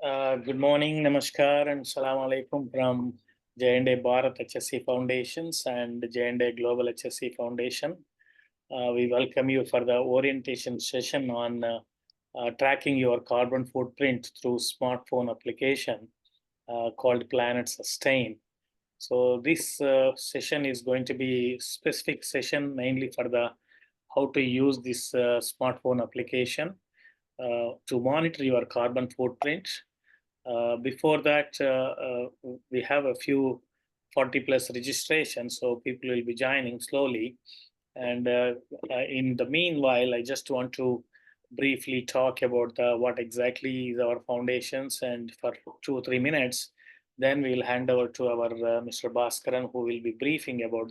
Good morning, namaskar, and salam alaikum from J&A Bharat HSC Foundations and J&A Global HSC Foundation. We welcome you for the orientation session on tracking your carbon footprint through smartphone application called PlanetSustain. So this session is going to be specific session mainly for the how to use this smartphone application to monitor your carbon footprint. Before that, we have a few 40 plus registrations, so people will be joining slowly. And in the meanwhile, I just want to briefly talk about what exactly is our foundations, and for 2 or 3 minutes, then we'll hand over to our Mr. Bhaskaran, who will be briefing about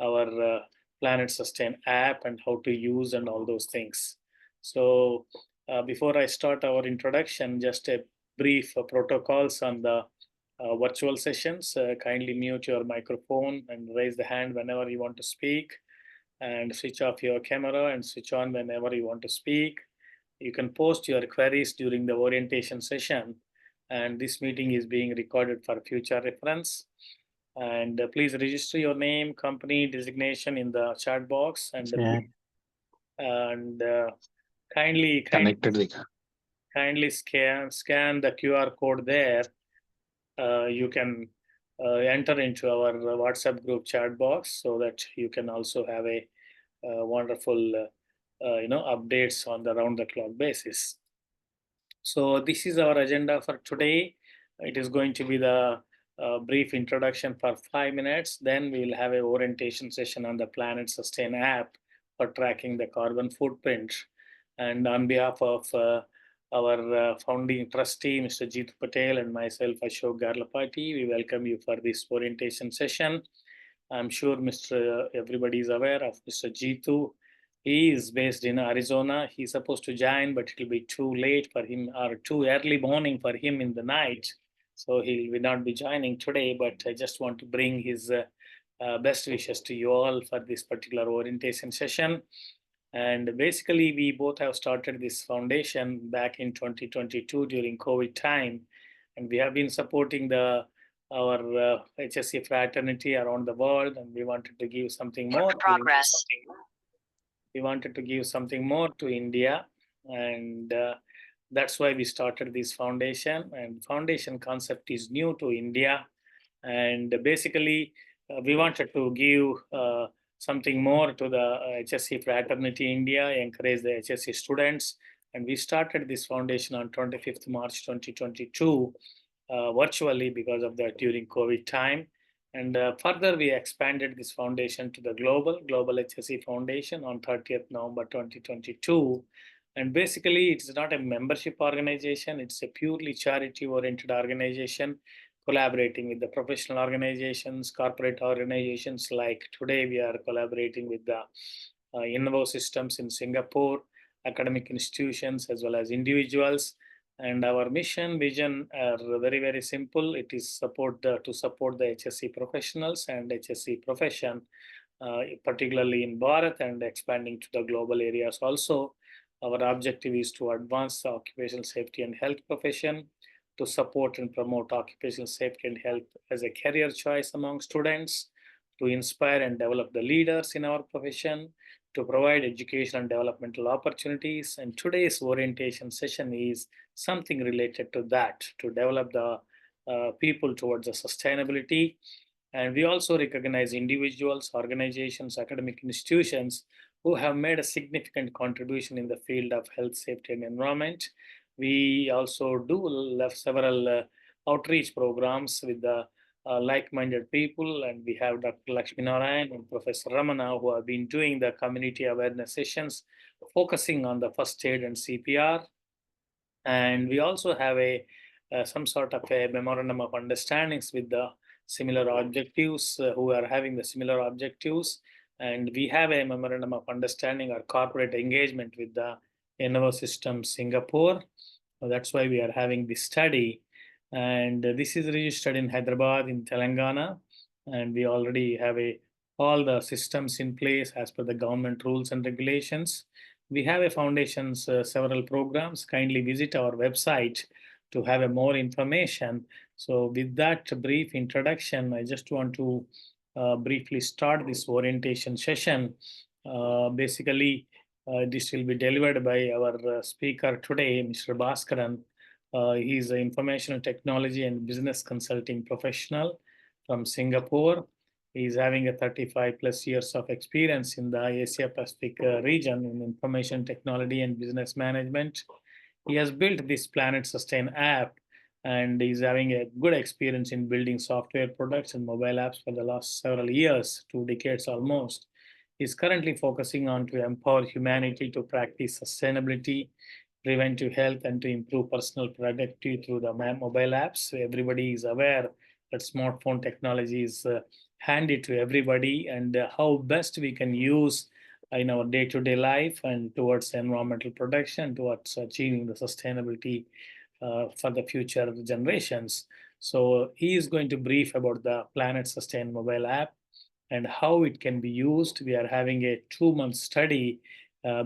our PlanetSustain app and how to use and all those things. So before I start our introduction, just a brief protocols on the virtual sessions. Kindly mute your microphone and raise the hand whenever you want to speak, and switch off your camera and switch on whenever you want to speak. You can post your queries during the orientation session, and this meeting is being recorded for future reference. And please register your name, company, designation in the chat box, and and kindly scan the QR code there. You can enter into our WhatsApp group chat box so that you can also have a wonderful updates on the round the clock basis. So this is our agenda for today. It is going to be the brief introduction for 5 minutes. Then we will have a orientation session on the PlanetSustain app for tracking the carbon footprint. And on behalf of our founding trustee, Mr. Jeetu Patel, and myself, Ashok Garlapati, we welcome you for this orientation session. I'm sure everybody is aware of Mr. Jeetu. He is based in Arizona. He's supposed to join, but it'll be too late for him, or too early morning for him in the night. So he will not be joining today, but I just want to bring his best wishes to you all for this particular orientation session. And basically, we both have started this foundation back in 2022 during COVID time, and we have been supporting our HSC fraternity around the world, and we wanted to give something more. We wanted to give something more to India, and that's why we started this foundation. And foundation concept is new to India, and basically we wanted to give something more to the HSC fraternity India, encourage the HSC students, and we started this foundation on 25th March 2022 virtually because of that during COVID time. And further, we expanded this foundation to the global HSC Foundation on 30th November 2022. And basically, it's not a membership organization. It's a purely charity-oriented organization, collaborating with the professional organizations, corporate organizations. Like today, we are collaborating with the InvoSystems in Singapore, academic institutions, as well as individuals. And our mission, vision are very, very simple. It is to support the HSC professionals and HSC profession, particularly in Bharat and expanding to the global areas also. Our objective is to advance the occupational safety and health profession, to support and promote occupational safety and health as a career choice among students, to inspire and develop the leaders in our profession, to provide education and developmental opportunities. And today's orientation session is something related to that, to develop the people towards the sustainability. And we also recognize individuals, organizations, academic institutions who have made a significant contribution in the field of health, safety, and environment. We also do several outreach programs with the like-minded people, and we have Dr. Lakshmi Narayan and Professor Ramana, who have been doing the community awareness sessions focusing on the first aid and CPR. And we also have some sort of a memorandum of understandings with the similar objectives, who are having the similar objectives. And we have a memorandum of understanding or corporate engagement with the InvoSystems Singapore. So that's why we are having this study. And this is registered in Hyderabad in Telangana. And we already have all the systems in place as per the government rules and regulations. We have a foundation's several programs. Kindly visit our website to have a more information. So with that brief introduction, I just want to briefly start this orientation session. Basically, this will be delivered by our speaker today, Mr. Bhaskaran. He is an information technology and business consulting professional from Singapore. He is having a 35 plus years of experience in the Asia Pacific region in information technology and business management. He has built this PlanetSustain app and is having a good experience in building software products and mobile apps for the last several years, 2 decades almost. He's currently focusing on to empower humanity to practice sustainability, preventive health, and to improve personal productivity through the mobile apps. So everybody is aware that smartphone technology is handy to everybody, and how best we can use in our day-to-day life and towards environmental protection, towards achieving the sustainability for the future generations. So he is going to brief about the PlanetSustain mobile app and how it can be used. We are having a 2-month study.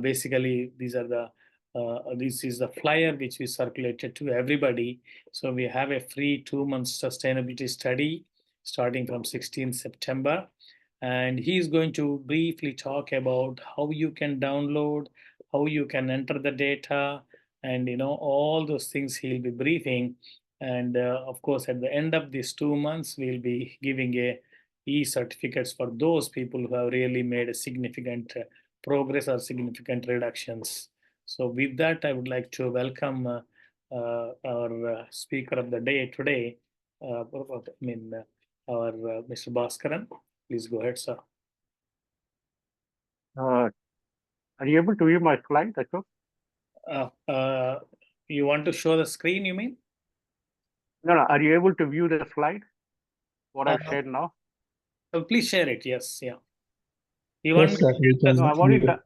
Basically, this is the flyer which we circulated to everybody. So we have a free 2-month sustainability study starting from 16th September. And he is going to briefly talk about how you can download, how you can enter the data, and all those things he'll be briefing. And of course, at the end of these 2 months, we'll be giving a e-certificates for those people who have really made a significant progress or significant reductions. So with that, I would like to welcome our speaker of the day today, our Mr. Bhaskaran. Please go ahead, sir. Are you able to view my slide, Ashok? You want to show the screen, you mean? No. Are you able to view the slide? What I've shared now? Please share it. Yes, yeah. You Yes, want me to no, I've already done.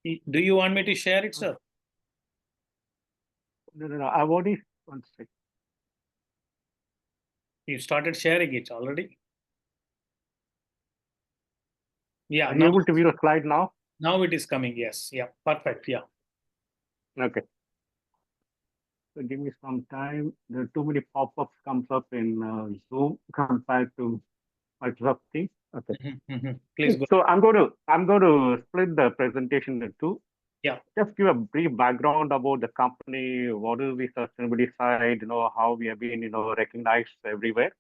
Do you want me to share it, sir? No. I've already. One second. You started sharing it already? Yeah. Are you able to view the slide now? Now it is coming. Yes. Yeah. Perfect. Yeah. Okay. So give me some time. There are too many pop-ups comes up in Zoom compared to Microsoft Teams. Okay. Please go. So I'm going to split the presentation into two. Yeah. Just give a brief background about the company. What is the sustainability side? How we have been recognized everywhere.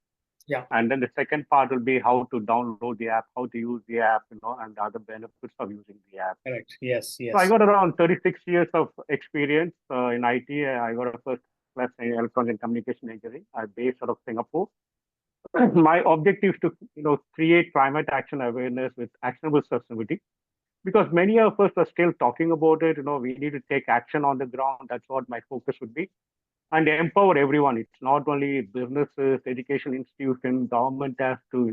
Yeah. And then the second part will be how to download the app, how to use the app, and the other benefits of using the app. Correct. Yes. So I got around 36 years of experience in IT. I got a first class in electronics and communication engineering. I'm based out of Singapore. My objective is to create climate action awareness with actionable sustainability, because many of us are still talking about it. We need to take action on the ground. That's what my focus would be. And empower everyone. It's not only businesses, education institutions, government has to,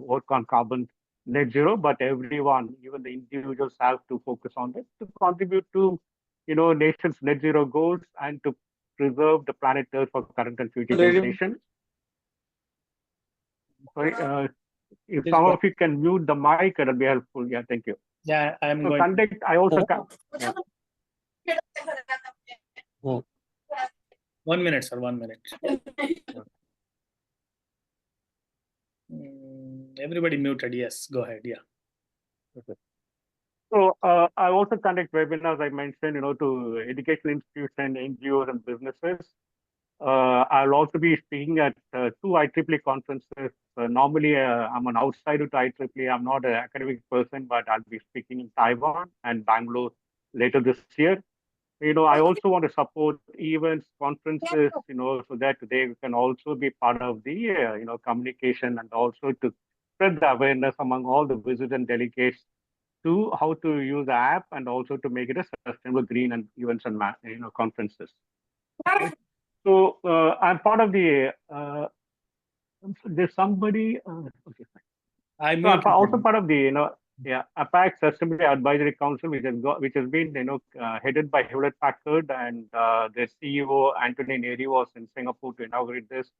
work on carbon net zero, but everyone, even the individuals, have to focus on it to contribute to, nation's net zero goals and to preserve the planet Earth for current and future generations. Sorry, if some of you can mute the mic, it'll be helpful. Yeah, thank you. Yeah, I'm so going. Conduct. I also. Yeah. 1 minute, sir. 1 minute. Everybody muted. Yes, go ahead. Yeah. Okay. So I also conduct webinars, I mentioned, to educational institutions, NGOs, and businesses. I'll also be speaking at 2 IEEE conferences. Normally, I'm an outsider to IEEE. I'm not an academic person, but I'll be speaking in Taiwan and Bangalore later this year. I also want to support events, conferences, so that they can also be part of the, communication, and also to spread the awareness among all the visitors and delegates to how to use the app, and also to make it a sustainable green and events and conferences. Okay. So I'm part of the. There's somebody. Okay, fine. So I'm also part of the APAC Sustainability Advisory Council, which has been headed by Hewlett Packard, and their CEO Anthony Neri was in Singapore to inaugurate this.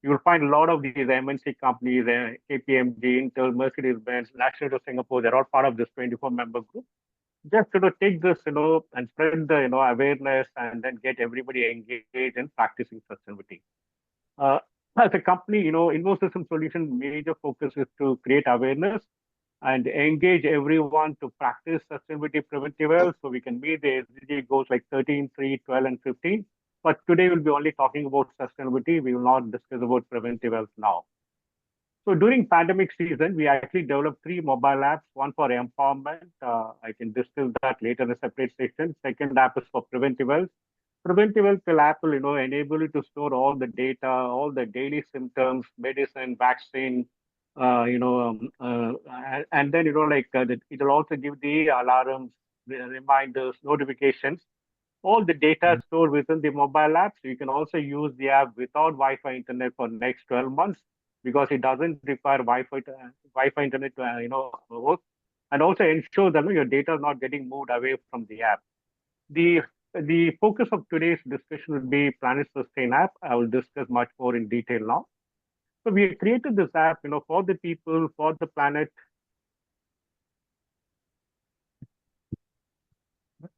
You will find a lot of these MNC companies, KPMG, Intel, Mercedes-Benz, National of Singapore. They're all part of this 24-member group. just take this, and spread the awareness, and then get everybody engaged in practicing sustainability. Uh, as a company, InvoSystem Solution major focus is to create awareness and engage everyone to practice sustainability preventive health so we can meet the SDG goals like 13, 3, 12, and 15. But today we'll be only talking about sustainability. We will not discuss about preventive health now. So during pandemic season, we actually developed three mobile apps, one for empowerment. I can discuss that later in a separate session. Second app is for preventive health. Preventive health app will, enable you to store all the data, all the daily symptoms, medicine, vaccine, and then, it will also give the alarms, the reminders, notifications. All the data stored within the mobile app. So you can also use the app without Wi-Fi internet for next 12 months because it doesn't require Wi-Fi internet to work, and also ensure that your data is not getting moved away from the app. The the focus of today's discussion would be PlanetSustain app. I will discuss much more in detail now. So we created this app, for the people, for the planet.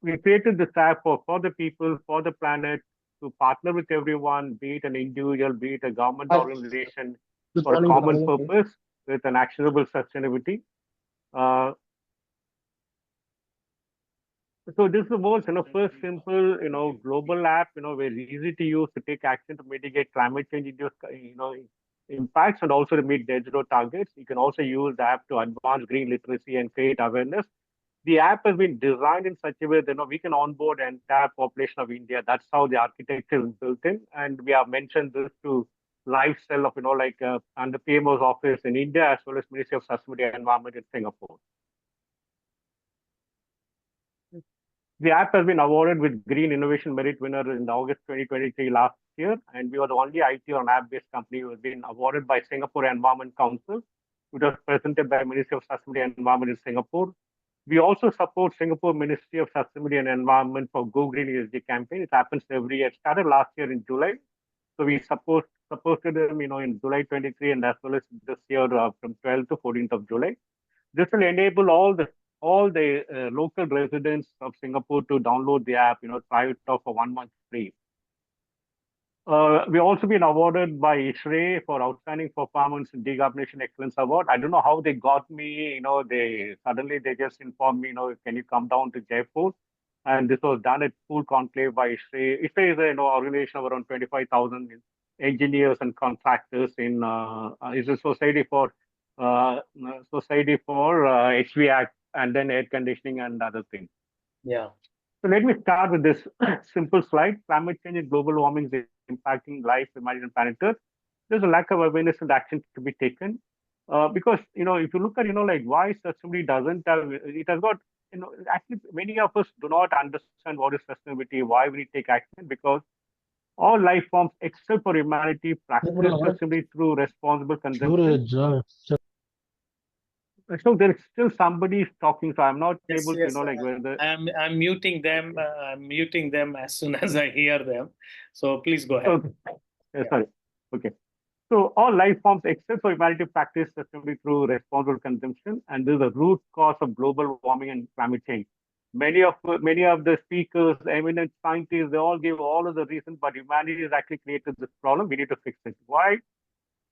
We created this app for the people, for the planet, to partner with everyone, be it an individual, be it a government Hi, organization, good for a morning, good common afternoon. purpose with an actionable sustainability. Uh, so this is the most, first simple, global app, very easy to use to take action to mitigate climate change induced, impacts and also to meet net zero targets. You can also use the app to advance green literacy and create awareness. The app has been designed in such a way that we can onboard the entire population of India. That's how the architecture is built in, and we have mentioned this to live cell of under PMO's office in India as well as Ministry of Sustainability and Environment in Singapore. The app has been awarded with Green Innovation Merit Winner in August 2023 last year, and we were the only IT or app-based company who has been awarded by Singapore Environment Council, which was presented by Ministry of Sustainability and Environment in Singapore. We also support Singapore Ministry of Sustainability and Environment for Go Green ESG campaign. It happens every year. It started last year in July. So we supported them, in July 23 and as well as this year from 12th to 14th of July. This will enable all the local residents of Singapore to download the app, try it out for 1 month free. We've also been awarded by ISRE for Outstanding Performance in Decarbonization Excellence Award. I don't know how they got me. They just informed me, can you come down to Jaipur? And this was done at full conclave by ISRE. ISRE is an organization of around 25,000 engineers and contractors in is a society for HVAC and then air conditioning and other things. Yeah. So let me start with this simple slide. Climate change and global warming is impacting life, humanity, and planet Earth. There's a lack of awareness and action to be taken. Because, if you look at, why sustainability doesn't have, it has got, actually many of us do not understand what is sustainability, why we take action, because all life forms except for humanity practice sustainability through responsible consumption. So there is still somebody talking, so I'm not Yes, able yes. to, whether I'm muting them. I'm muting them as soon as I hear them. So please go ahead. Okay. Sorry. Okay. So all life forms except for humanity practice sustainability through responsible consumption, and this is the root cause of global warming and climate change. Many of the speakers, eminent scientists, they all give all of the reasons, but humanity has actually created this problem. We need to fix it. Why?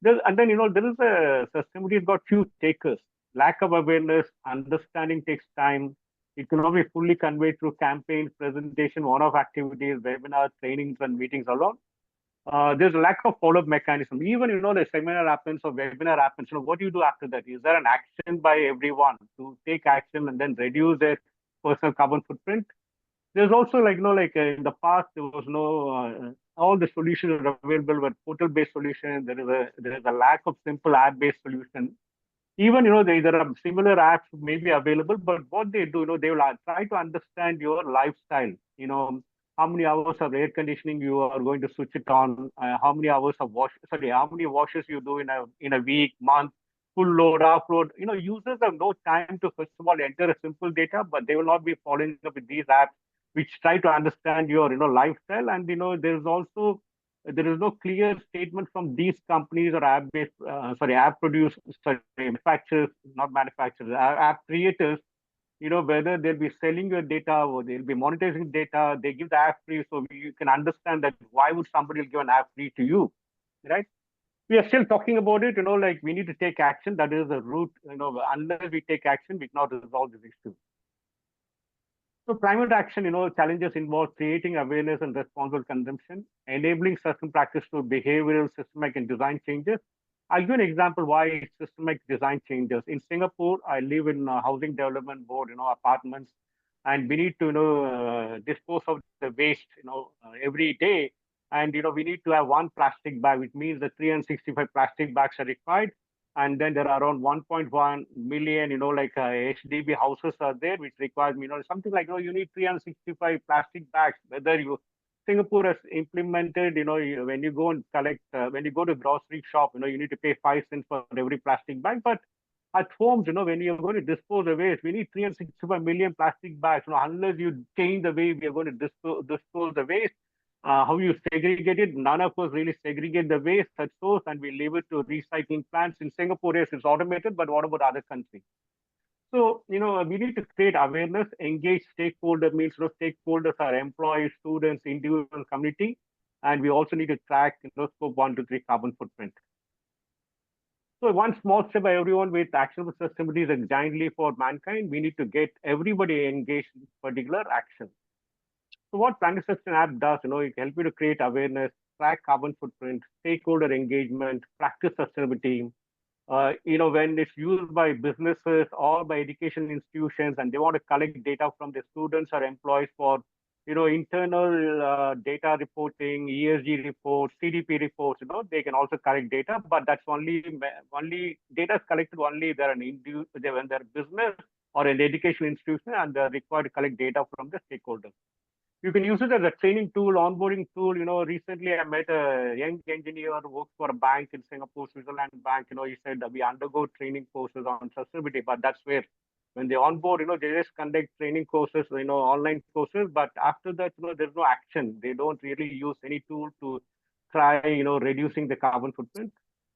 And then there is a sustainability has got few takers. Lack of awareness, understanding takes time. It cannot be fully conveyed through campaigns, presentation, one-off activities, webinars, trainings, and meetings alone. There's a lack of follow-up mechanism. Even, the seminar happens or webinar happens, what do you do after that? Is there an action by everyone to take action and then reduce their personal carbon footprint? There's also in the past, there was no, all the solutions are available were portal-based solutions. There is a lack of simple app-based solution. Even, there are similar apps may be available, but what they do, they will try to understand your lifestyle, how many hours of air conditioning you are going to switch it on, how many hours of how many washes you do in a week, month, full load, off load. Users have no time to first of all enter a simple data, but they will not be following up with these apps which try to understand your lifestyle. And there is no clear statement from these companies or app producers, sorry, manufacturers, not manufacturers, app creators, whether they'll be selling your data or they'll be monetizing data. They give the app free, so you can understand that why would somebody give an app free to you, right? We are still talking about it, like we need to take action. That is the root, unless we take action, we cannot resolve this issue. So climate action, challenges involve creating awareness and responsible consumption, enabling certain practice to behavioral, systemic, and design changes. I'll give an example why systemic design changes. In Singapore, I live in a housing development board, apartments, and we need to, dispose of the waste, every day. And, we need to have one plastic bag, which means the 365 plastic bags are required. And then there are around 1.1 million, HDB houses are there, which requires, something like, you need 365 plastic bags, whether you, Singapore has implemented, when you go and collect, when you go to grocery shop, you need to pay 5 cents for every plastic bag. But at homes, when you're going to dispose of waste, we need 365 million plastic bags. Unless you change the way we are going to dispose the waste, how you segregate it. None of us really segregate the waste at source, and we leave it to recycling plants. In Singapore, yes, it's automated, but what about other countries? So, we need to create awareness, engage stakeholder means, stakeholders are employees, students, individual community, and we also need to track, scope 1 to 3 carbon footprint. So one small step by everyone with actionable sustainability is a giant leap for mankind. We need to get everybody engaged in particular action. So what PlanetSustain app does, it helps you to create awareness, track carbon footprint, stakeholder engagement, practice sustainability. When it's used by businesses or by education institutions and they want to collect data from the students or employees for, internal data reporting, ESG reports, CDP reports, they can also collect data, but that's only data is collected only if they're when they're business or an education institution and they're required to collect data from the stakeholders. You can use it as a training tool, onboarding tool. Recently I met a young engineer who works for a bank in Singapore, Switzerland bank. He said that we undergo training courses on sustainability, but that's where when they onboard, they just conduct training courses, online courses. But after that, there's no action. They don't really use any tool to try, reducing the carbon footprint.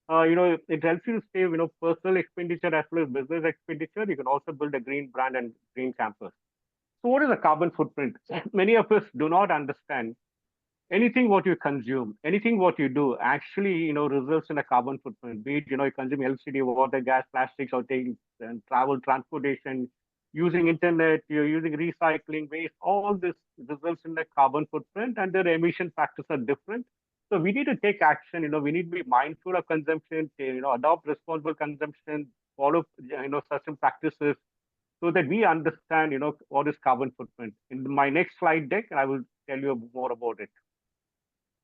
It helps you to save, personal expenditure as well as business expenditure. You can also build a green brand and green campus. So what is a carbon footprint? Many of us do not understand anything what you consume, anything what you do actually, results in a carbon footprint. Be it, you consume electricity, water, gas, plastics, or taking and travel, transportation, using internet, you're using recycling waste, all this results in a carbon footprint and their emission factors are different. So we need to take action, we need to be mindful of consumption, adopt responsible consumption, follow, certain practices so that we understand, what is carbon footprint. In my next slide deck, I will tell you more about it.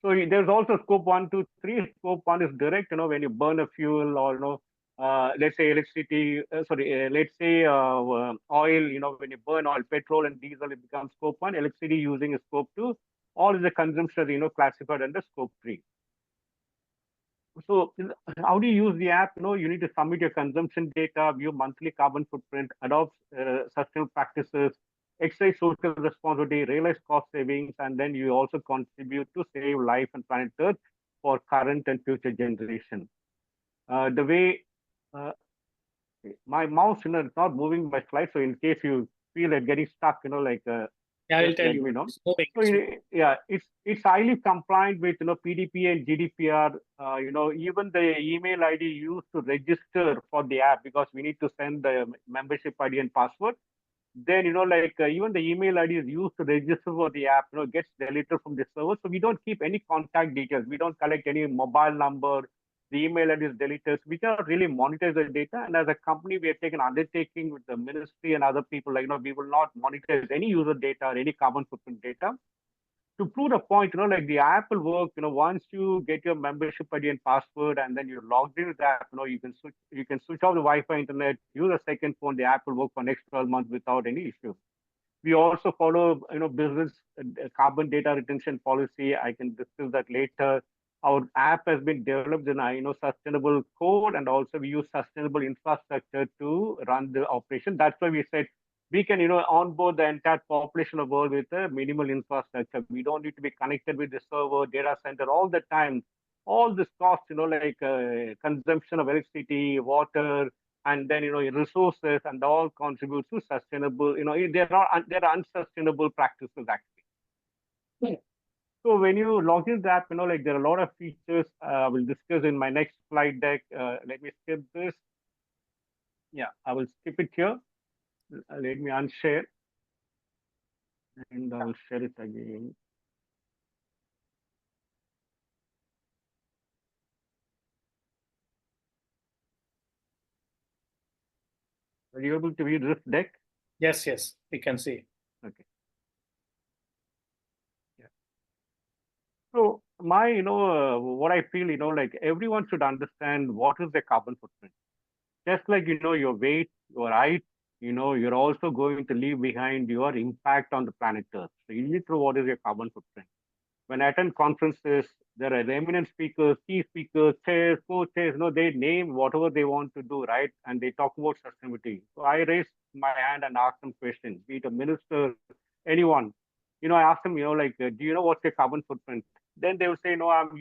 So there's also scope 1, 2, 3. Scope 1 is direct, when you burn a fuel or, let's say electricity, let's say oil, when you burn oil, petrol and diesel, it becomes scope 1. Electricity using is scope 2. All is the consumption, classified under scope 3. So how do you use the app? You need to submit your consumption data, view monthly carbon footprint, adopt sustainable practices, exercise social responsibility, realize cost savings, and then you also contribute to save life and planet Earth for current and future generation. The way my mouse, is not moving my slide, so in case you feel it getting stuck, Yeah, I will tell you. know. It's moving. So, yeah, it's highly compliant with PDP and GDPR. Even the email ID used to register for the app because we need to send the membership ID and password. Then even the email ID is used to register for the app. Gets deleted from the server, so we don't keep any contact details. We don't collect any mobile number. The email ID is deleted. We cannot really monetize the data. And as a company, we have taken undertaking with the ministry and other people, we will not monetize any user data or any carbon footprint data. To prove the point, the app will work, once you get your membership ID and password and then you're logged into the app, you can switch off the Wi-Fi internet, use a second phone, the app will work for next 12 months without any issue. We also follow, business carbon data retention policy. I can discuss that later. Our app has been developed in sustainable code, and also we use sustainable infrastructure to run the operation. That's why we said we can onboard the entire population of the world with a minimal infrastructure. We don't need to be connected with the server, data center all the time. All this cost, consumption of electricity, water, and then resources, and all contribute to sustainable. They're unsustainable practices actually. Yeah. So when you log in the app, like there are a lot of features I will discuss in my next slide deck. Let me skip this. Yeah, I will skip it here. Let me unshare, and I'll share it again. Are you able to view this deck? Yes, we can see. Okay. Yeah. So what I feel, like everyone should understand what is their carbon footprint. Just like, your weight, your height, you're also going to leave behind your impact on the planet Earth. So you need to know what is your carbon footprint. When I attend conferences, there are eminent speakers, key speakers, chairs, co-chairs, they name whatever they want to do, right? And they talk about sustainability. So I raise my hand and ask them questions, be it a minister, anyone. I ask them, like, do you know what's your carbon footprint? Then they will say, no, I'm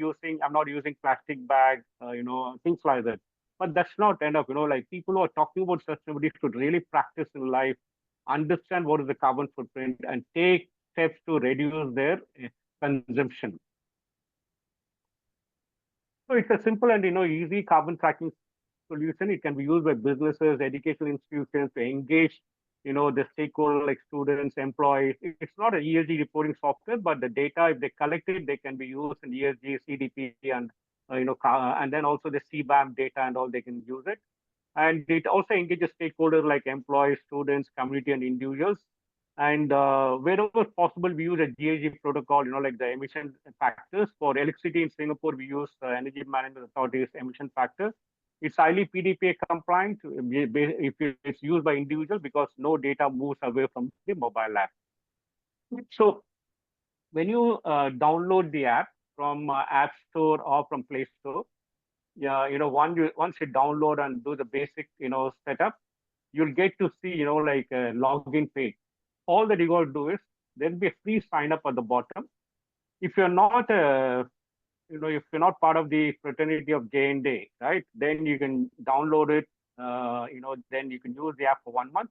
not using plastic bags, things like that. But that's not enough, like people who are talking about sustainability should really practice in life, understand what is the carbon footprint, and take steps to reduce their consumption. So it's a simple and easy carbon tracking solution. It can be used by businesses, educational institutions to engage the stakeholder like students, employees. It's not an ESG reporting software, but the data, if they collect it, they can be used in ESG, CDP, and and then also the CBAM data and all, they can use it. And it also engages stakeholders like employees, students, community, and individuals. And wherever possible, we use a GHG protocol, like the emission factors. For electricity in Singapore, we use Energy Management Authority's emission factors. It's highly PDPA compliant if it's used by individuals, because no data moves away from the mobile app. So when you download the app from App Store or from Play Store, yeah, once you download and do the basic, setup, you'll get to see, like a login page. All that you got to do is there'll be a free sign up at the bottom. If you're not, if you're not part of the fraternity of J&A, right, then you can download it. Then you can use the app for 1 month.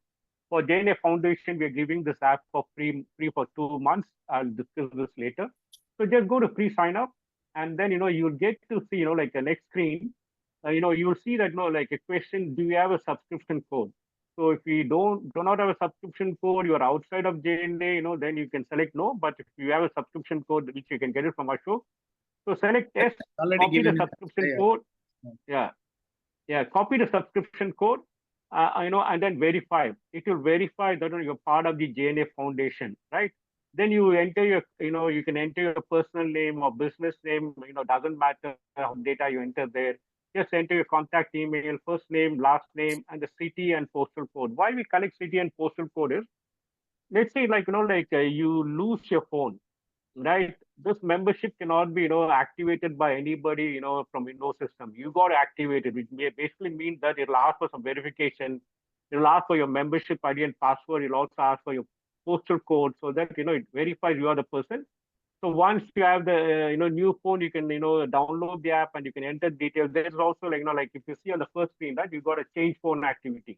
For J&A Foundation, we're giving this app for free for 2 months. I'll discuss this later. So just go to free sign up, and then you'll get to see like the next screen. You'll see that like a question: do you have a subscription code? So if you do not have a subscription code, you are outside of J&A, then you can select no. But if you have a subscription code, which you can get it from Ashok, so select yes, copy the subscription code. Yeah, copy the subscription code, and then verify. It will verify that you're part of the J&A Foundation, right? Then you enter your, you can enter your personal name or business name, doesn't matter how data you enter there. Just enter your contact email, first name, last name, and the city and postal code. Why we collect city and postal code is, let's say you lose your phone, right? This membership cannot be, activated by anybody, from InvoSystem. You got to activate it, which basically means that it'll ask for some verification. It'll ask for your membership ID and password. It'll also ask for your postal code, so that, it verifies you are the person. So once you have the, new phone, you can, download the app and you can enter details. There's also like if you see on the first screen, right, you got a change phone activity.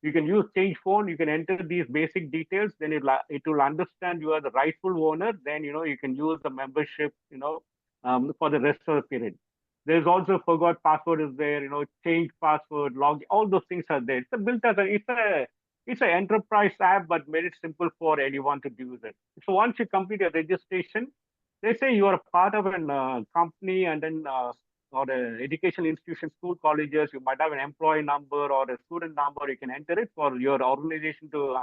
You can use change phone, you can enter these basic details, then it will understand you are the rightful owner. Then you can use the membership for the rest of the period. There's also forgot password is there, change password, log, all those things are there. It's built as it's an enterprise app, but made it simple for anyone to use it. So once you complete your registration, they say you are a part of a company, and then or an educational institution, school, colleges, you might have an employee number or a student number. You can enter it for your organization to,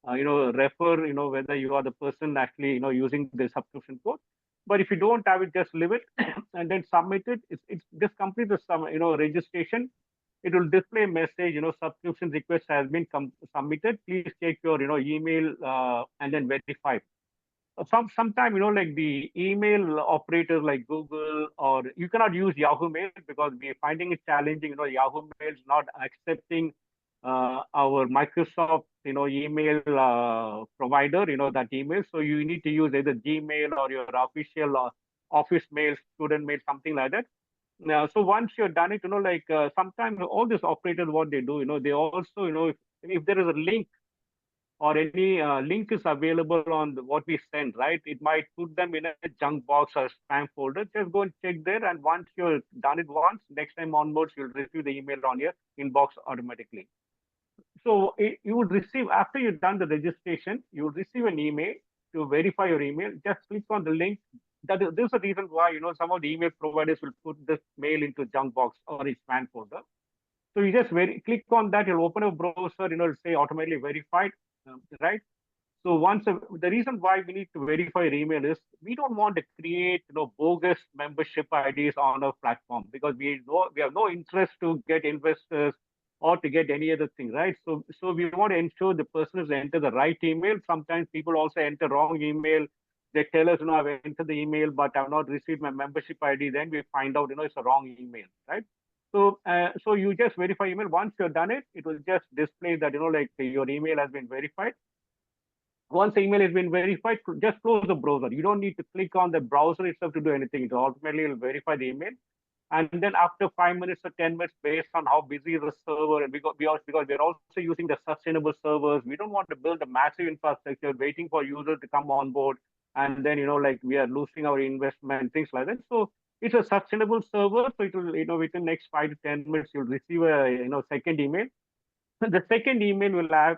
refer, whether you are the person actually, using the subscription code. But if you don't have it, just leave it and then submit it. It's just complete the registration. It will display a message, subscription request has been submitted. Please check your, email and then verify. Sometime, like the email operators like Google, or you cannot use Yahoo Mail because we're finding it challenging. Yahoo Mail is not accepting our Microsoft, email provider, that email. So you need to use either Gmail or your official office mail, student mail, something like that. Now, so once you're done it, like sometimes all these operators, what they do, they also, if there is a link or any link is available on what we send, right? It might put them in a junk box or spam folder. Just go and check there. And once you're done it once, next time onwards, you'll receive the email on your inbox automatically. So you would receive, after you've done the registration, you will receive an email to verify your email. Just click on the link. This is the reason why, some of the email providers will put this mail into junk box or a spam folder. So you just click on that, you'll open a browser, it'll say automatically verified, right? So the reason why we need to verify your email is we don't want to create, bogus membership IDs on our platform, because we have no interest to get investors or to get any other thing, right? So we want to ensure the person has entered the right email. Sometimes people also enter wrong email. They tell us, I've entered the email, but I've not received my membership ID. Then we find out, it's a wrong email, right? So you just verify email. Once you've done it, it will just display that, like your email has been verified. Once the email has been verified, just close the browser. You don't need to click on the browser itself to do anything. It automatically will verify the email. And then after 5 minutes or 10 minutes, based on how busy the server, and because we're also using the sustainable servers, we don't want to build a massive infrastructure waiting for users to come on board. And then, like we are losing our investment, things like that. So it's a sustainable server. So it will, within next 5 to 10 minutes, you'll receive a, second email. The second email will have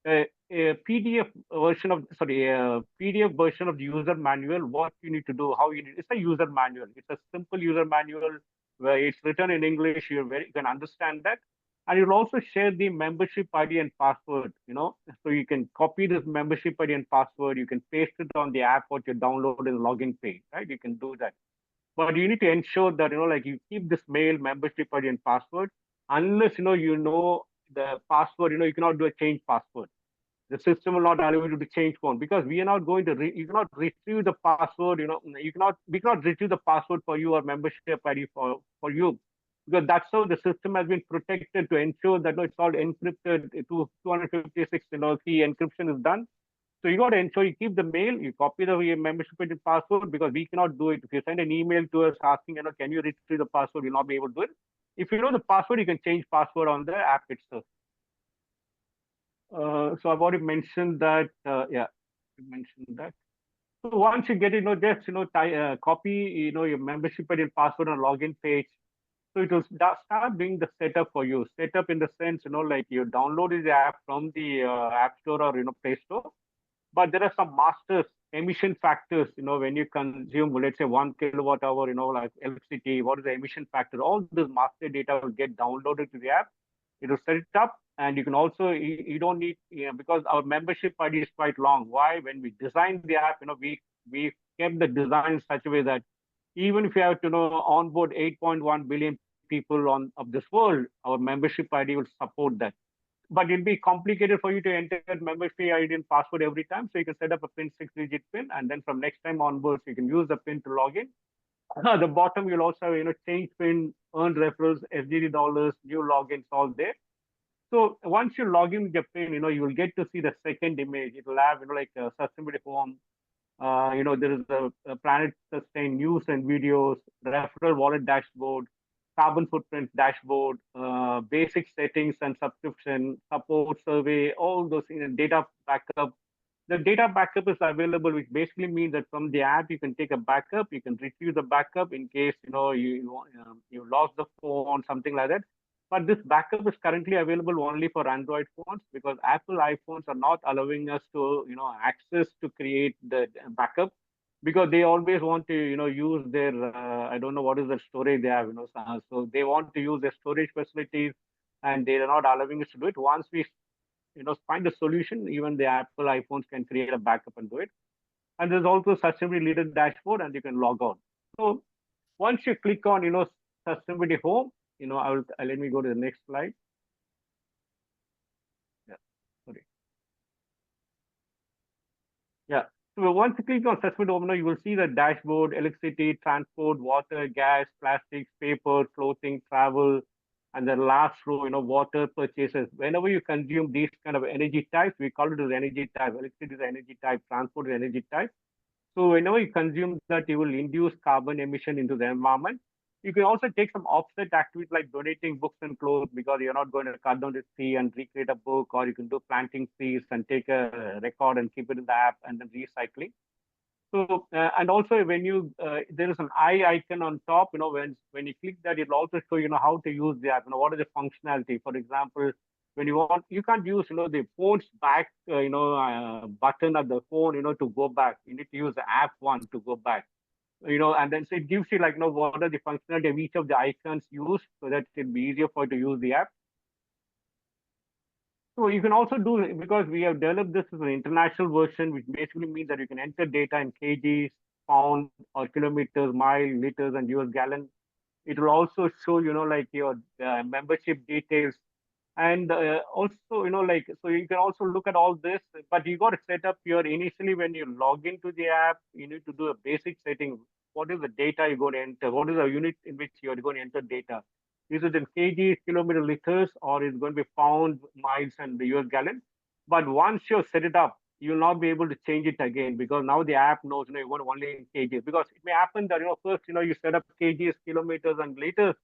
a PDF version of PDF version of the user manual. What you need to do, how you need. It's a user manual. It's a simple user manual where it's written in English. You can understand that, and you'll also share the membership ID and password. So you can copy this membership ID and password. You can paste it on the app what you download in the login page. Right? You can do that, but you need to ensure that like you keep this mail membership ID and password. Unless the password, you cannot do a change password. The system will not allow you to change phone, because we are not going to you cannot retrieve the password. We cannot retrieve the password for you or membership ID for you, because that's how the system has been protected to ensure that it's all encrypted to 256 key encryption is done. So you got to ensure you keep the mail, you copy the membership ID password, because we cannot do it. If you send an email to us asking, can you retrieve the password, we'll not be able to do it. If you know the password, you can change password on the app itself. So I've already mentioned that. Yeah, I mentioned that. So once you get, just copy, your membership ID and password on login page. So it will start doing the setup for you. Setup in the sense, like you download the app from the App Store or Play Store. But there are some masters, emission factors. When you consume, let's say 1 kWh, like electricity, what is the emission factor? All this master data will get downloaded to the app. It will set it up, and you can also you don't need, because our membership ID is quite long. Why? When we designed the app, we kept the design in such a way that even if you have to onboard 8.1 billion people of this world, our membership ID will support that. But it'll be complicated for you to enter membership ID and password every time. So you can set up a PIN, 6-digit PIN, and then from next time onwards, you can use the PIN to log in. At the bottom, you'll also change PIN, earn referrals, SGD dollars, new logins, all there. So once you log in with your PIN, you will get to see the second image. It will have, like a sustainability form. There is a PlanetSustain news and videos, referral wallet dashboard, carbon footprint dashboard, basic settings and subscription, support survey, all those things, data backup. The data backup is available, which basically means that from the app, you can take a backup, you can retrieve the backup in case, you lost the phone, something like that. But this backup is currently available only for Android phones, because Apple iPhones are not allowing us to, access to create the backup, because they always want to, use their, I don't know what is the storage they have, so they want to use their storage facilities, and they are not allowing us to do it. Once we, find a solution, even the Apple iPhones can create a backup and do it. And there's also sustainability leader dashboard, and you can log out. So once you click on, sustainability home, let me go to the next slide. Yeah, sorry. Yeah. So once you click on sustainability home, you will see the dashboard, electricity, transport, water, gas, plastics, paper, clothing, travel, and the last row, water purchases. Whenever you consume these kind of energy types, we call it as energy type. Electricity is energy type, transport is energy type. So whenever you consume that, you will induce carbon emission into the environment. You can also take some offset activities like donating books and clothes because you're not going to cut down the tree and recreate a book, or you can do planting trees and take a record and keep it in the app and then recycling. So, and also when you, there is an eye icon on top, when you click that, it'll also show, how to use the app, what is the functionality. For example, when you want, you can't use, the phone's back, button at the phone, to go back. You need to use the app one to go back, and then so it gives you like, what are the functionality of each of the icons used so that it'll be easier for you to use the app. So you can also do, because we have developed this as an international version, which basically means that you can enter data in kgs, pound, or kilometers, mile, liters, and US gallon. It will also show, like your membership details. And also, so you can also look at all this, but you got to set up your, initially when you log into the app, you need to do a basic setting. What is the data you're going to enter? What is the unit in which you're going to enter data? Is it in kgs, kilometer, liters, or is it going to be pound, miles, and the US gallon? But once you set it up, you'll not be able to change it again because now the app knows, you want only in kgs. Because it may happen that, first, you set up kgs, kilometers, and liters,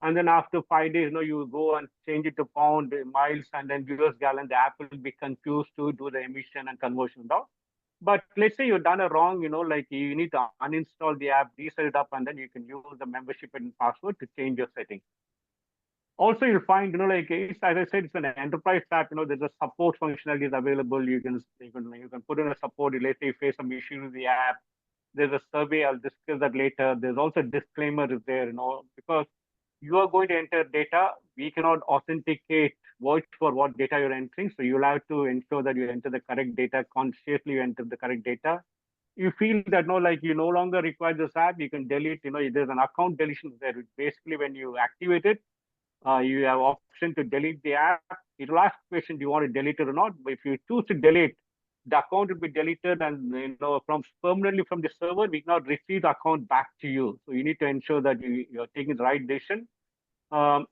and then after 5 days, you go and change it to pound, miles, and then US gallon. The app will be confused to do the emission and conversion now. But let's say you've done a wrong, like you need to uninstall the app, reset it up, and then you can use the membership and password to change your settings. Also, you'll find, like it's, as I said, it's an enterprise app. There's a support functionality is available. You can put in a support. Let's say you face some issues with the app. There's a survey. I'll discuss that later. There's also a disclaimer is there, because you are going to enter data. We cannot authenticate voice for what data you're entering. So you'll have to ensure that you enter the correct data, consciously you enter the correct data. You feel that like you no longer require this app, you can delete, there's an account deletion there. Basically, when you activate it, you have option to delete the app. It'll ask question, do you want to delete it or not? But if you choose to delete, the account will be deleted, and from permanently from the server, we cannot receive the account back to you. So you need to ensure that you're taking the right decision. I'll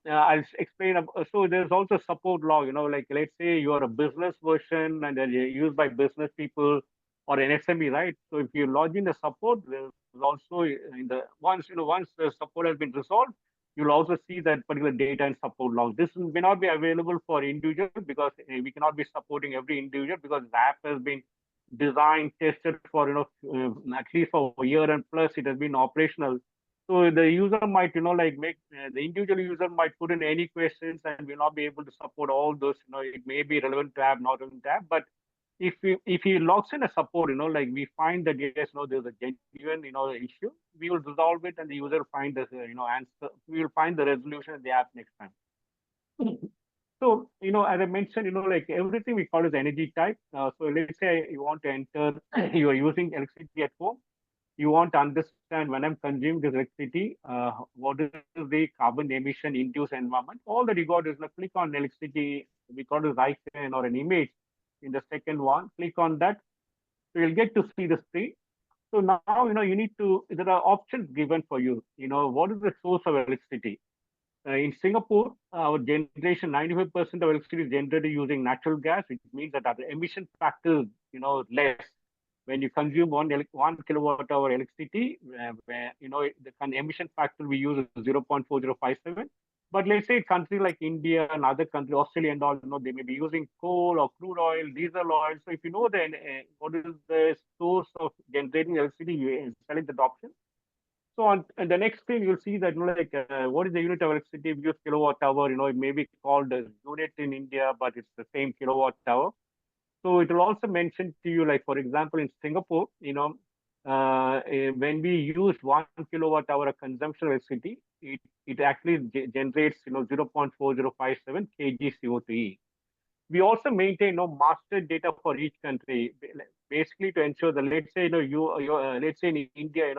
explain. So there's also support log. Like let's say you are a business version and then you're used by business people or an SME, right? So if you log in the support, there's also in the once the support has been resolved, you'll also see that particular data and support log. This may not be available for individual because we cannot be supporting every individual because the app has been designed, tested for at least for a year and plus it has been operational. So the user might, like make the individual user might put in any questions and will not be able to support all those. It may be relevant to app, not relevant to app. But if he logs in a support, like we find that yes, there's a genuine, issue, we will resolve it and the user will find the, answer. We will find the resolution in the app next time. So, as I mentioned, like everything we call is energy type. So let's say you want to enter, you are using electricity at home. You want to understand when I'm consuming this electricity, what is the carbon emission induced environment? All that you got is click on electricity, we call it icon or an image in the second one, click on that. So you'll get to see the screen. So now, you need to, there are options given for you. What is the source of electricity? In Singapore, our generation, 95% of electricity is generated using natural gas, which means that our emission factor is, less. When you consume 1 kilowatt hour electricity, where, the emission factor we use is 0.4057. But let's say a country like India and other countries, Australia and all, they may be using coal or crude oil, diesel oil. So if you know then what is the source of generating electricity, you select the option. So on the next screen, you'll see that what is the unit of electricity? We use kilowatt hour. It may be called a unit in India, but it's the same kilowatt hour. So it will also mention to you, like for example, in Singapore, when we use 1 kilowatt hour of consumption of electricity, it actually generates 0.4057 kg CO2e. We also maintain master data for each country, basically to ensure that let's say let's say in India,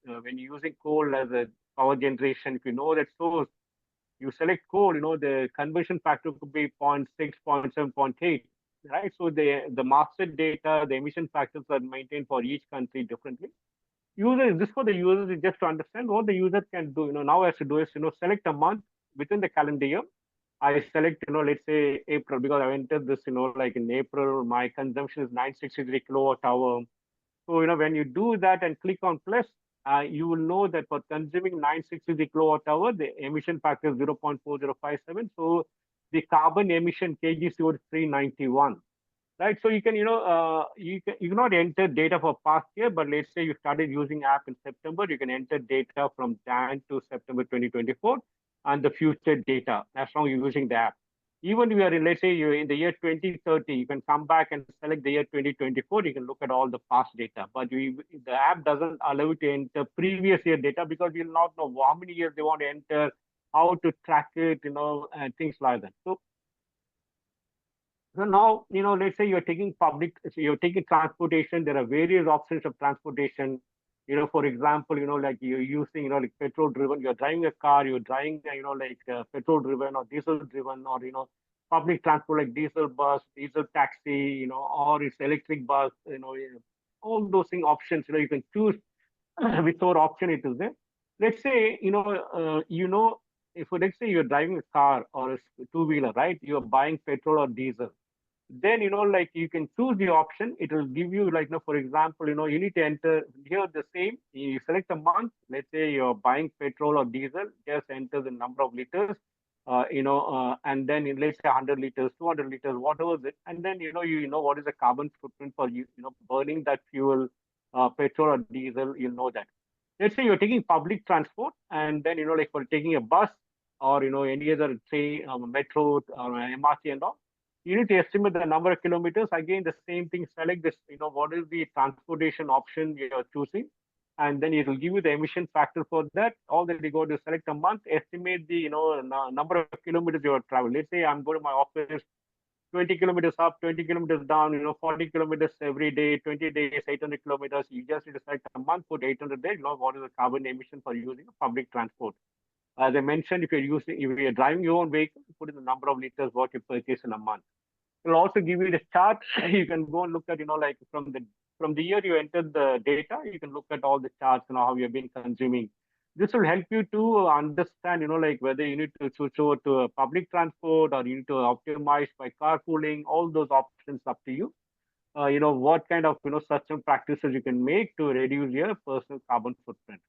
when you're using coal as a power generation, if you know that source, you select coal, the conversion factor could be 0.6, 0.7, 0.8, right? So the master data, the emission factors are maintained for each country differently. This for the users is just to understand what the user can do. Now has to do is select a month within the calendar year. I select, let's say April, because I entered this, like in April, my consumption is 963 kilowatt hour. So, when you do that and click on plus, you will know that for consuming 960 kilowatt hour, the emission factor is 0.4057. So the carbon emission kg CO 391. Right, so you can, you cannot enter data for past year, but let's say you started using app in September, you can enter data from Jan to September 2024 and the future data as long as you're using the app. Even if you are in, let's say you're in the year 2030, you can come back and select the year 2024, you can look at all the past data, but the app doesn't allow you to enter previous year data because you'll not know how many years they want to enter, how to track it, and things like that. So now, let's say you're taking transportation. There are various options of transportation. For example, like you're using, like petrol driven, you're driving a car, you're driving, like petrol driven or diesel driven, or, public transport like diesel bus, diesel taxi, or it's electric bus, all those thing options, you can choose whichever option it is there. Let's say, if let's say you're driving a car or a two-wheeler, right? You're buying petrol or diesel, then like you can choose the option. It will give you, like, for example, you need to enter here the same. You select a month. Let's say you're buying petrol or diesel, just enter the number of liters, and then let's say 100 liters, 200 liters, whatever is it, and then you know what is the carbon footprint for you, burning that fuel, petrol or diesel. You know that. Let's say you're taking public transport, and then like for taking a bus or any other train, metro or MRT and all, you need to estimate the number of kilometers. Again, the same thing, select this, what is the transportation option you're choosing. And then it will give you the emission factor for that. All that you go to select a month, estimate the, number of kilometers you have traveled. Let's say I'm going to my office 20 kilometers up, 20 kilometers down, 40 kilometers every day, 20 days, 800 kilometers. You just need to select a month, put 800 there, what is the carbon emission for using public transport. As I mentioned, if you're driving your own vehicle, put in the number of liters what you purchase in a month. It'll also give you the chart. You can go and look at, like from the year you entered the data, you can look at all the charts and how you've been consuming. This will help you to understand, like whether you need to switch over to a public transport or you need to optimize by carpooling. All those options up to you. What kind of sustainable practices you can make to reduce your personal carbon footprint.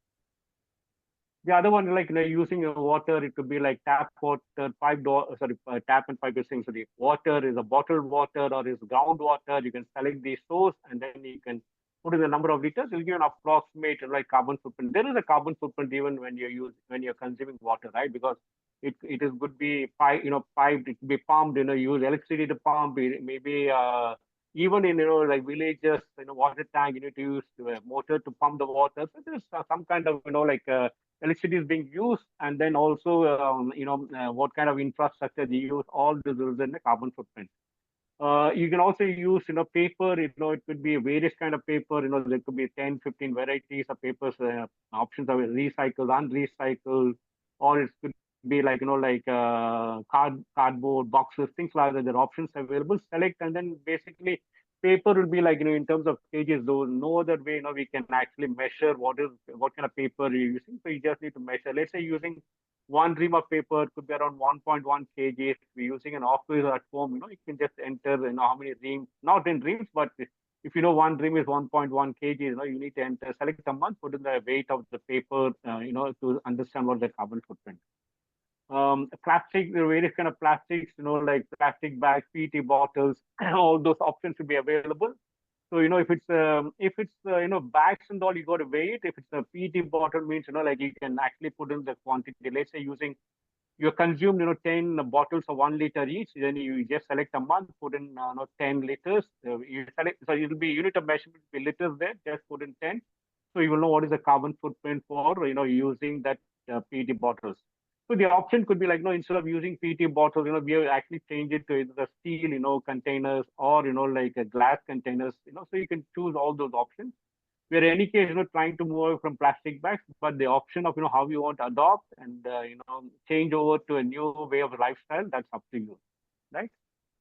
The other one, like using water, it could be like tap water, tap and pipe thing. So the water is a bottled water or is groundwater. You can select the source and then you can put in the number of liters. It'll give an approximate like carbon footprint. There is a carbon footprint even when you're consuming water, right? Because it is could be piped, it could be pumped. Use electricity to pump. Maybe even in like villages, water tank, you need to use a motor to pump the water. So there's some kind of like electricity is being used, and then also what kind of infrastructure they use. All this is in the carbon footprint. You can also use paper. It could be various kind of paper. There could be 10, 15 varieties of papers. Options are recycled, unrecycled, or it could be like cardboard boxes, things like that. There are options available. Select, and then basically paper will be like in terms of kgs. Though no other way we can actually measure what kind of paper you're using. So you just need to measure. Let's say using one ream of paper could be around 1.1 kg. If we're using an office at home, you can just enter how many reams, not in reams, but if one ream is 1.1 kg, you need to enter, select a month, put in the weight of the paper, to understand what the carbon footprint. Plastic, there are various kind of plastics, like plastic bags, PET bottles, all those options will be available. So if it's bags and all, you got to weigh it. If it's a PET bottle, means like you can actually put in the quantity. Let's say you consume 10 bottles of 1 liter each, then you just select a month, put in 10 liters. You select, so it'll be unit of measurement will be liters there. Just put in 10, so you will know what is the carbon footprint for using that PET bottles. So the option could be like, instead of using PET bottles, we have actually changed it to either the steel, containers, or, like a glass containers, so you can choose all those options. We're in any case, trying to move away from plastic bags, but the option of, how you want to adopt and, change over to a new way of lifestyle, that's up to you, right?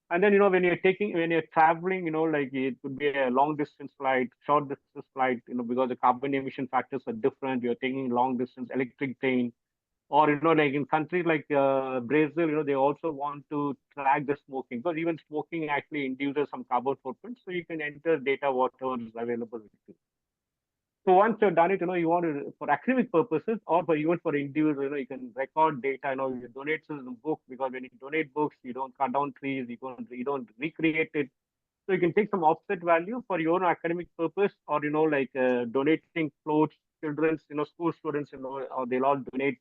And then, when you're traveling, like it could be a long distance flight, short distance flight, because the carbon emission factors are different. You're taking long distance electric train, or like in countries like Brazil, they also want to track the smoking, because even smoking actually induces some carbon footprint. So you can enter data whatever is available with you. So once you've done it, you want to, for academic purposes or for even for individuals, you can record data, you donate to the book, because when you donate books, you don't cut down trees, you don't recreate it. So you can take some offset value for your own academic purpose, or like donating clothes, children's, school students, or they'll all donate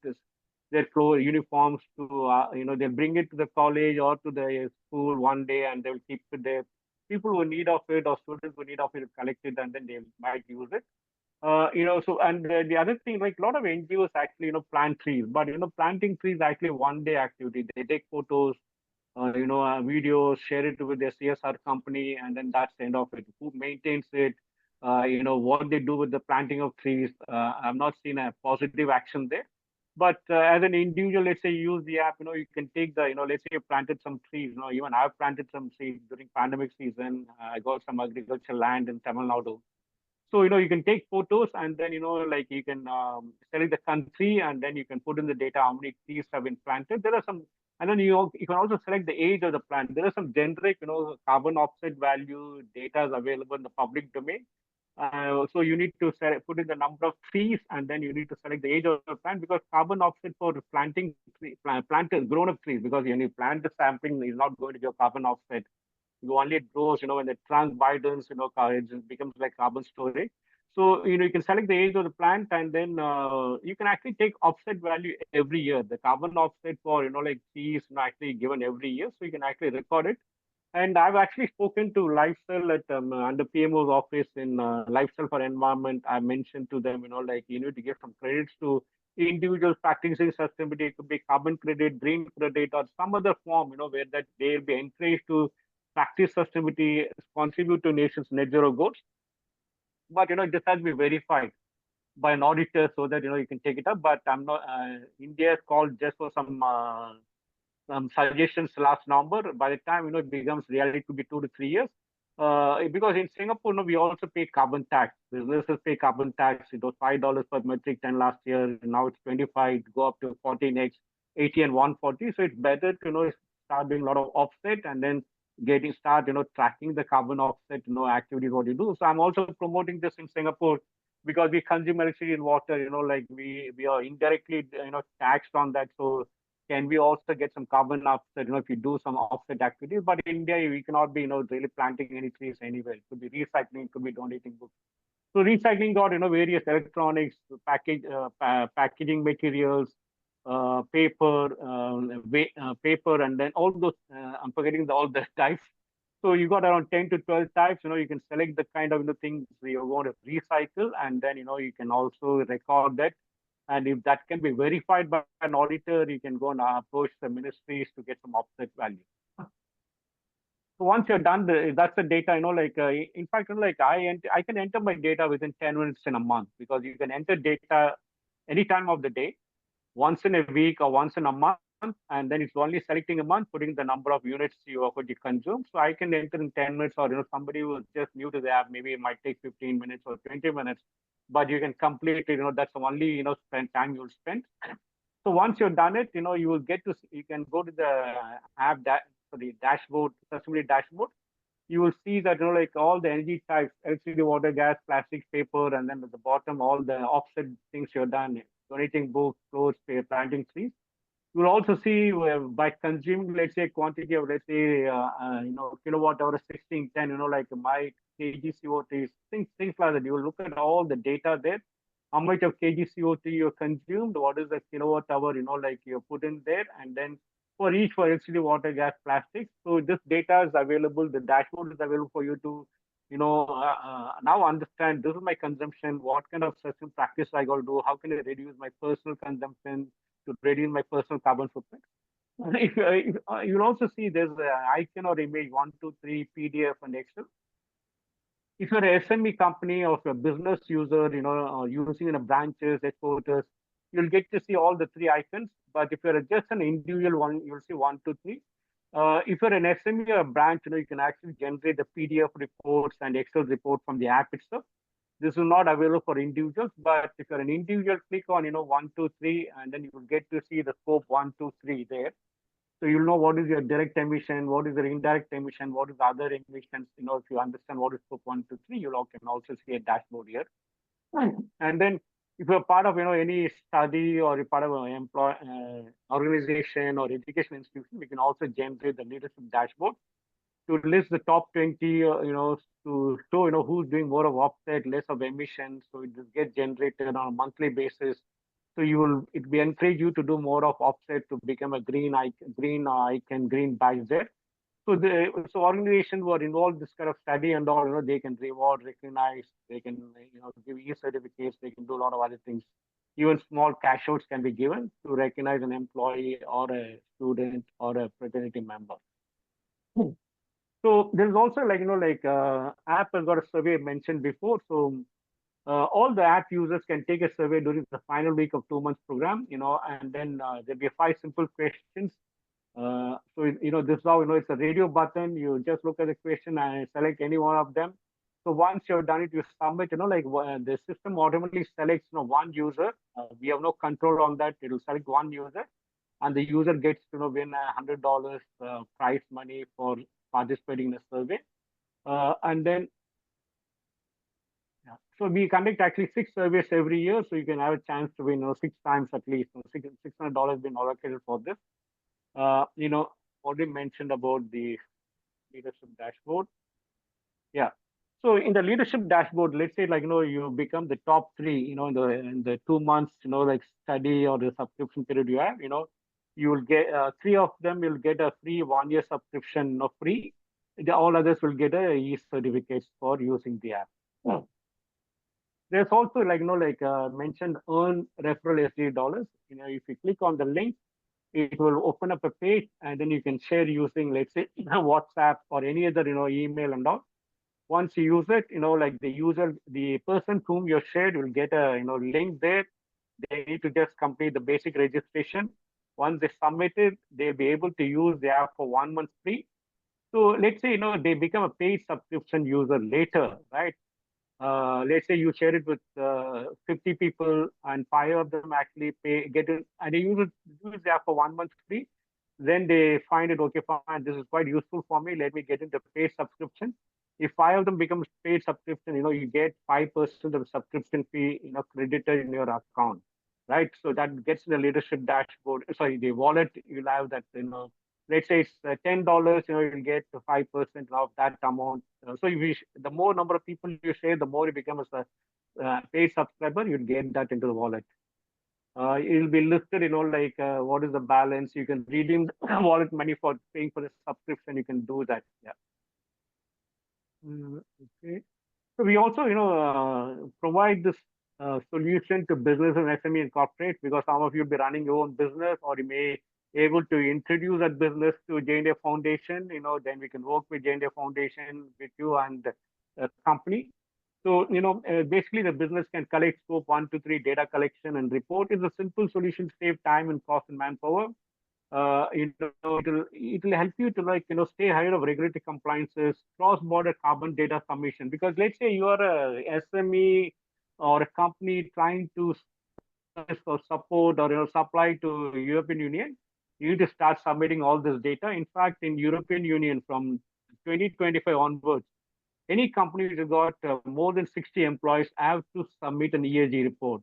their clothes, uniforms to, they'll bring it to the college or to the school one day, and they'll keep it there. People who need of it, or students who need of it, collect it, and then they might use it. So, and the other thing, like a lot of NGOs actually, plant trees, but planting trees is actually one day activity. They take photos, videos, share it with their CSR company, and then that's the end of it. Who maintains it? What they do with the planting of trees. I've not seen a positive action there. But as an individual, let's say you use the app, you can take the, let's say you planted some trees. Even I've planted some trees during pandemic season. I got some agricultural land in Tamil Nadu. So, you can take photos, and then, like you can select the country, and then you can put in the data, how many trees have been planted. There are some, and then you can also select the age of the plant. There are some generic, carbon offset value data is available in the public domain. So you need to put in the number of trees, and then you need to select the age of the plant, because carbon offset for planting planted grown up trees, because when you plant the sampling is not going to give carbon offset. You only it grows, when the trunk widens, it becomes like carbon storage. So, you can select the age of the plant, and then you can actually take offset value every year. The carbon offset for, like trees, actually given every year. So you can actually record it. And I've actually spoken to Lifestyle at under PMO's office in Lifestyle for Environment. I mentioned to them, like you need to give some credits to individuals practicing sustainability. It could be carbon credit, green credit, or some other form, where that they'll be encouraged to practice sustainability, contribute to nation's net zero goals. But this has to be verified by an auditor, so that you can take it up. But I'm not. India called just for some suggestions last November. By the time it becomes reality, it could be 2 to 3 years. Because in Singapore, we also pay carbon tax. Businesses pay carbon tax. It was $5 per metric ton last year. Now it's 25. Go up to 14x, 80 and 140. So it's better to start doing a lot of offset, and then start tracking the carbon offset activities what you do. So I'm also promoting this in Singapore, because we consume electricity and water. Like we are indirectly taxed on that. So can we also get some carbon offset, if you do some offset activities? But in India, we cannot be, really planting any trees anywhere. It could be recycling, it could be donating books. So recycling got, various electronics, packaging materials, paper, and then all those, I'm forgetting all the types. So you got around 10 to 12 types. You can select the kind of things you want to recycle, and then you can also record that. And if that can be verified by an auditor, you can go and approach the ministries to get some offset value. So once you're done, that's the data. Like in fact, like I can enter my data within 10 minutes in a month, because you can enter data any time of the day, once in a week or once in a month, and then it's only selecting a month, putting the number of units you consume. So I can enter in 10 minutes, or somebody who's just new to the app, maybe it might take 15 minutes or 20 minutes, but you can complete it. That's the only spend time you'll spend. So once you've done it, you will get to, you can go to the app for the dashboard, sustainability dashboard. You will see that like all the energy types, electricity, water, gas, plastics, paper, and then at the bottom all the offset things you've done, donating books, clothes, planting trees. You will also see by consuming, let's say, quantity of, let's say, kilowatt hour 1610, like my kg CO2, things like that. You will look at all the data there. How much of kg CO2 you consumed, what is the kilowatt hour, like you put in there, and then for each for electricity, water, gas, plastics. So this data is available. The dashboard is available for you to, now understand this is my consumption. What kind of system practice I got to do? How can I reduce my personal consumption to reduce my personal carbon footprint? If you'll also see there's an icon or image 1, 2, 3 PDF and Excel. If you're an SME company or if you're a business user, using in a branches, headquarters, you'll get to see all the three icons. But if you're just an individual one, you'll see 1, 2, 3. If you're an SME or a branch, you can actually generate the PDF reports and Excel report from the app itself. This is not available for individuals, but if you're an individual, click on 1, 2, 3, and then you will get to see the scope 1, 2, 3 there. So you'll know what is your direct emission, what is your indirect emission, what is the other emissions. If you understand what is scope 1, 2, 3, you can also see a dashboard here. And then if you're part of any study or you're part of an organization or education institution, we can also generate the leadership dashboard to list the top 20, to show who's doing more of offset, less of emissions. So it just gets generated on a monthly basis. So it will encourage you to do more of offset to become a green icon, green badge there. So organizations who are involved in this kind of study and all, they can reward, recognize, they can give e-certificates, they can do a lot of other things. Even small cash outs can be given to recognize an employee or a student or a fraternity member. So there's also app has got a survey mentioned before. So all the app users can take a survey during the final week of 2 months program, and then there'll be 5 simple questions. So this is how it's a radio button. You just look at the question and select any one of them. So once you've done it, you submit. The system automatically selects one user. We have no control on that. It will select one user, and the user gets to win $100 prize money for participating in the survey. And then, yeah. So we conduct actually 6 surveys every year, so you can have a chance to win 6 times at least. $600 been allocated for this. Already mentioned about the leadership dashboard. Yeah. So in the leadership dashboard, let's say you become the top 3, in the 2 months, study or the subscription period you have, you will get 3 of them will get a free 1 year subscription, free. All others will get a e-certificates for using the app. Yeah. There's also mentioned earn referral $SG. If you click on the link, it will open up a page and then you can share using, let's say, WhatsApp or any other, email and all. Once you use it, the person whom you shared will get a, link there. They need to just complete the basic registration. Once they submit it, they'll be able to use the app for 1 month free. So let's say, they become a paid subscription user later, right? Let's say you share it with 50 people and 5 of them actually get it, and they use the app for 1 month free. Then they find it, okay, fine, this is quite useful for me. Let me get into paid subscription. If 5 of them become paid subscription, you get 5% of subscription fee, credited in your account, right? So that gets the leadership dashboard. Sorry, the wallet, you'll have that, let's say it's $10, you'll get 5% of that amount. So the more number of people you share, the more you become a paid subscriber, you'll get that into the wallet. It'll be listed, what is the balance. You can redeem wallet money for paying for the subscription. You can do that. Yeah. Okay. So we also, provide this solution to business and SME and corporate, because some of you will be running your own business, or you may able to introduce that business to J&A Foundation. Then we can work with J&A Foundation with you and the company. So, basically the business can collect scope 1 to 3 data collection and report. Is a simple solution to save time and cost and manpower. It'll help you to stay ahead of regulatory compliances, cross-border carbon data submission. Because let's say you are a SME or a company trying to or support or supply to European Union, you need to start submitting all this data. In fact, in European Union from 2025 onwards, any company which has got more than 60 employees have to submit an ESG report.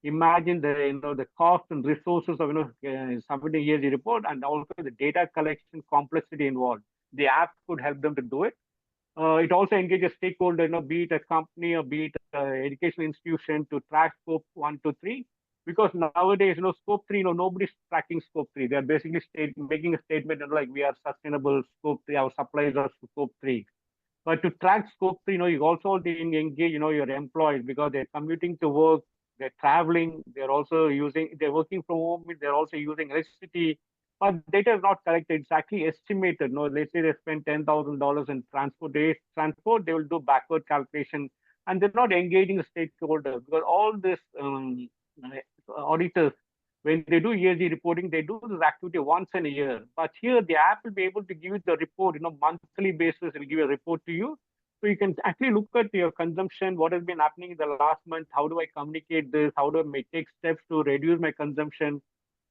Imagine the cost and resources of submitting ESG report, and also the data collection complexity involved. The app could help them to do it. It also engages stakeholder, be it a company or be it an educational institution, to track scope 1 to 3. Because nowadays, scope 3, nobody's tracking scope 3. They're basically making a statement like we are sustainable scope 3, our supplies are scope 3. But to track scope 3, you also engage, your employees, because they're commuting to work, they're traveling, they're working from home, they're also using electricity. But data is not collected, it's actually estimated. Let's say they spend $10,000 in transport, they will do backward calculation, and they're not engaging the stakeholders, because all this auditors, when they do ESG reporting, they do this activity once in a year. But here, the app will be able to give you the report, monthly basis. It will give a report to you. So you can actually look at your consumption, what has been happening in the last month, how do I communicate this, how do I take steps to reduce my consumption,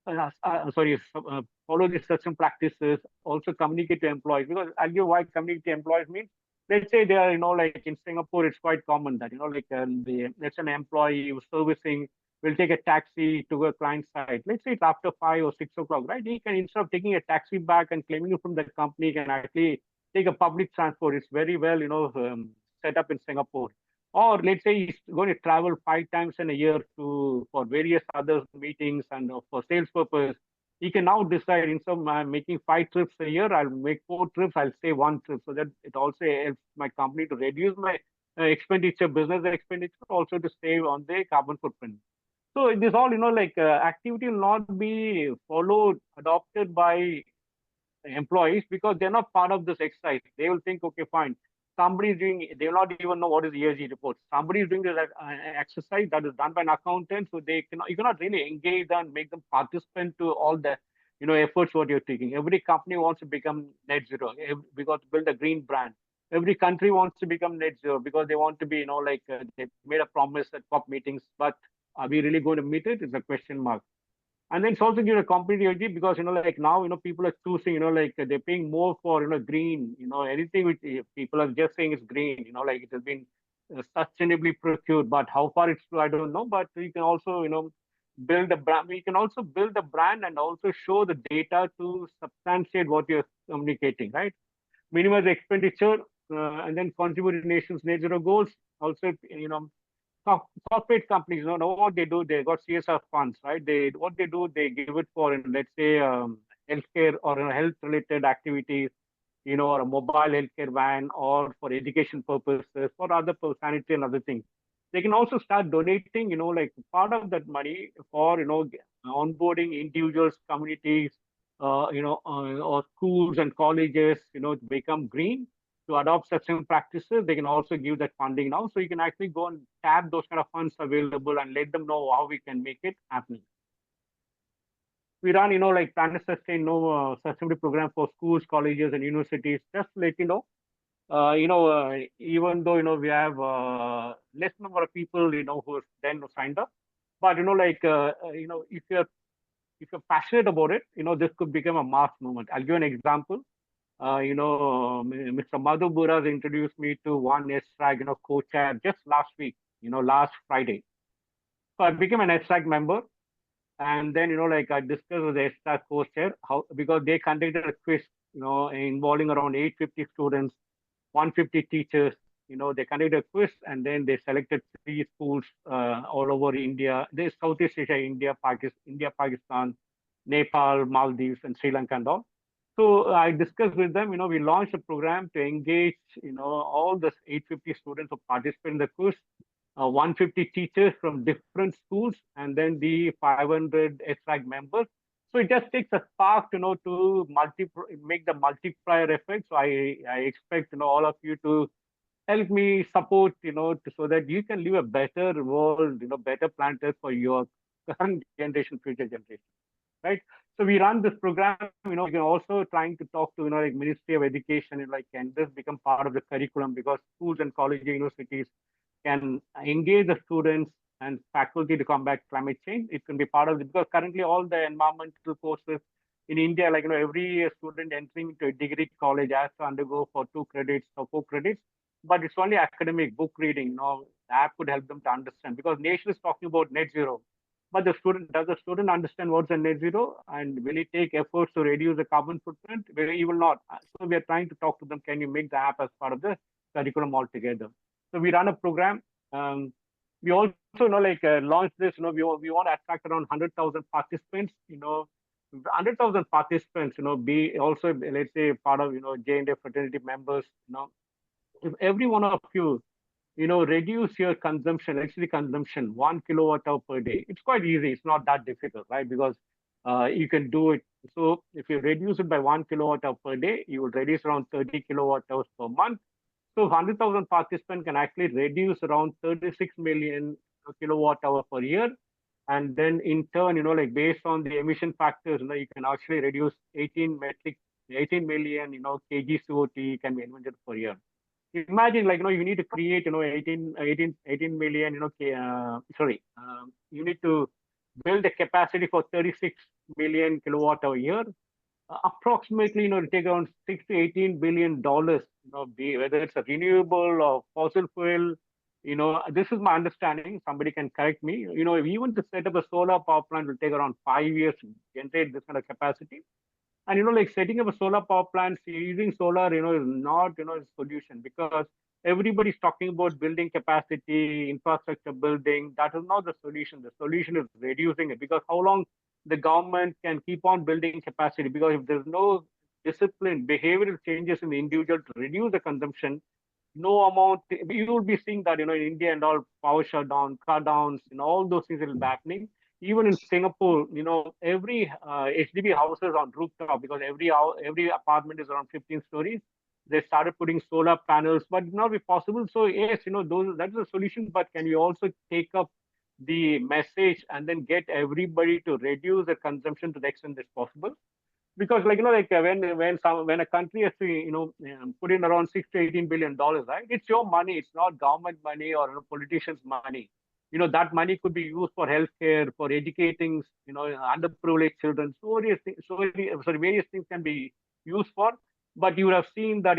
follow the certain practices, also communicate to employees. Because I'll give why communicate to employees means let's say they are, like in Singapore, it's quite common that, like let's an employee who's servicing will take a taxi to a client site. Let's say it's after 5 or 6 o'clock, right? He can, instead of taking a taxi back and claiming it from the company, can actually take a public transport. It's very well, set up in Singapore. Or let's say he's going to travel 5 times in a year to for various other meetings and for sales purpose. He can now decide, instead of making 5 trips a year, I'll make 4 trips, I'll say 1 trip, so that it also helps my company to reduce my expenditure, business expenditure, also to save on the carbon footprint. So this all, activity will not be followed, adopted by employees because they're not part of this exercise. They will think, okay, fine. Somebody is doing, they will not even know what is ESG report. Somebody is doing this exercise that is done by an accountant. So you cannot really engage and make them participant to all the, efforts what you're taking. Every company wants to become net zero because to build a green brand. Every country wants to become net zero because they want to be, they made a promise at COP meetings, but are we really going to meet it? It's a question mark. And then it's also give a competitive edge because, like now, people are choosing, like they're paying more for, green, anything which people are just saying is green, like it has been sustainably procured, but how far it's true, I don't know. But you can also, build a brand. We can also build a brand and also show the data to substantiate what you're communicating, right? Minimize expenditure and then contribute to nation's net zero goals. Also, corporate companies, know what they do. They got CSR funds, right? What they do, they give it for, let's say, healthcare or health related activities, or a mobile healthcare van, or for education purposes, for other sanitary and other things. They can also start donating, like part of that money for, onboarding individuals, communities, or schools and colleges, to become green, to adopt such practices. They can also give that funding now. So you can actually go and tap those kind of funds available and let them know how we can make it happen. We run, like PlanetSustain, sustainability program for schools, colleges, and universities. Just to let you know, even though, we have less number of people, who then signed up, but, if you're passionate about it, this could become a mass movement. I'll give an example. Mr. Madhu Buras introduced me to one SRAG, co-chair just last week, last Friday. So I became an SRAG member. And then, I discussed with the SRAG co-chair because they conducted a quiz, involving around 850 students, 150 teachers. They conducted a quiz and then they selected 3 schools all over India. There's Southeast Asia, India, Pakistan, Nepal, Maldives, and Sri Lanka and all. So I discussed with them, we launched a program to engage, all the 850 students who participate in the quiz, 150 teachers from different schools, and then the 500 SRAG members. So it just takes a spark, to make the multiplier effect. So I expect, all of you to help me support, so that you can live a better world, better planet for your current generation, future generation, right? So we run this program, we can also trying to talk to, like Ministry of Education, and like, can this become part of the curriculum? Because schools and colleges, universities can engage the students and faculty to combat climate change. It can be part of it because currently all the environmental courses in India, like, every student entering into a degree college has to undergo for 2 credits or 4 credits, but it's only academic book reading. The app could help them to understand because nation is talking about net zero. But does the student understand what's a net zero? And will it take efforts to reduce the carbon footprint? He will not. So we are trying to talk to them. Can you make the app as part of the curriculum altogether? So we run a program. We also, launch this, we want to attract around 100,000 participants, 100,000 participants, be also, let's say, part of, J&A fraternity members, if every one of you, reduce your consumption, electricity consumption, 1 kilowatt hour per day. It's quite easy. It's not that difficult, right? Because you can do it. So if you reduce it by 1 kilowatt hour per day, you will reduce around 30 kilowatt hours per month. So 100,000 participants can actually reduce around 36 million kilowatt hour per year. And then in turn, like based on the emission factors, you can actually reduce 18 million, kg CO2 can be emitted per year. Imagine, like, you need to create, 18 million, you need to build a capacity for 36 million kilowatt hour a year. approximately, it'll take around $6 to $18 billion, whether it's a renewable or fossil fuel. This is my understanding. Somebody can correct me. Even to set up a solar power plant will take around 5 years to generate this kind of capacity. And like setting up a solar power plant, using solar, is not, a solution, because everybody's talking about building capacity, infrastructure building. That is not the solution. The solution is reducing it, because how long the government can keep on building capacity? Because if there's no discipline, behavioral changes in the individual to reduce the consumption, no amount, you will be seeing that, in India and all, power shutdown, cut downs, all those things will be happening. Even in Singapore, every HDB houses on rooftop, because every apartment is around 15 stories. They started putting solar panels, but it not be possible. So yes, that's a solution. But can we also take up the message and then get everybody to reduce the consumption to the extent that's possible? Because when a country has to put in around $6 to $18 billion, right? It's your money. It's not government money or politicians' money. That money could be used for healthcare, for educating underprivileged children. Various things can be used for. But you would have seen that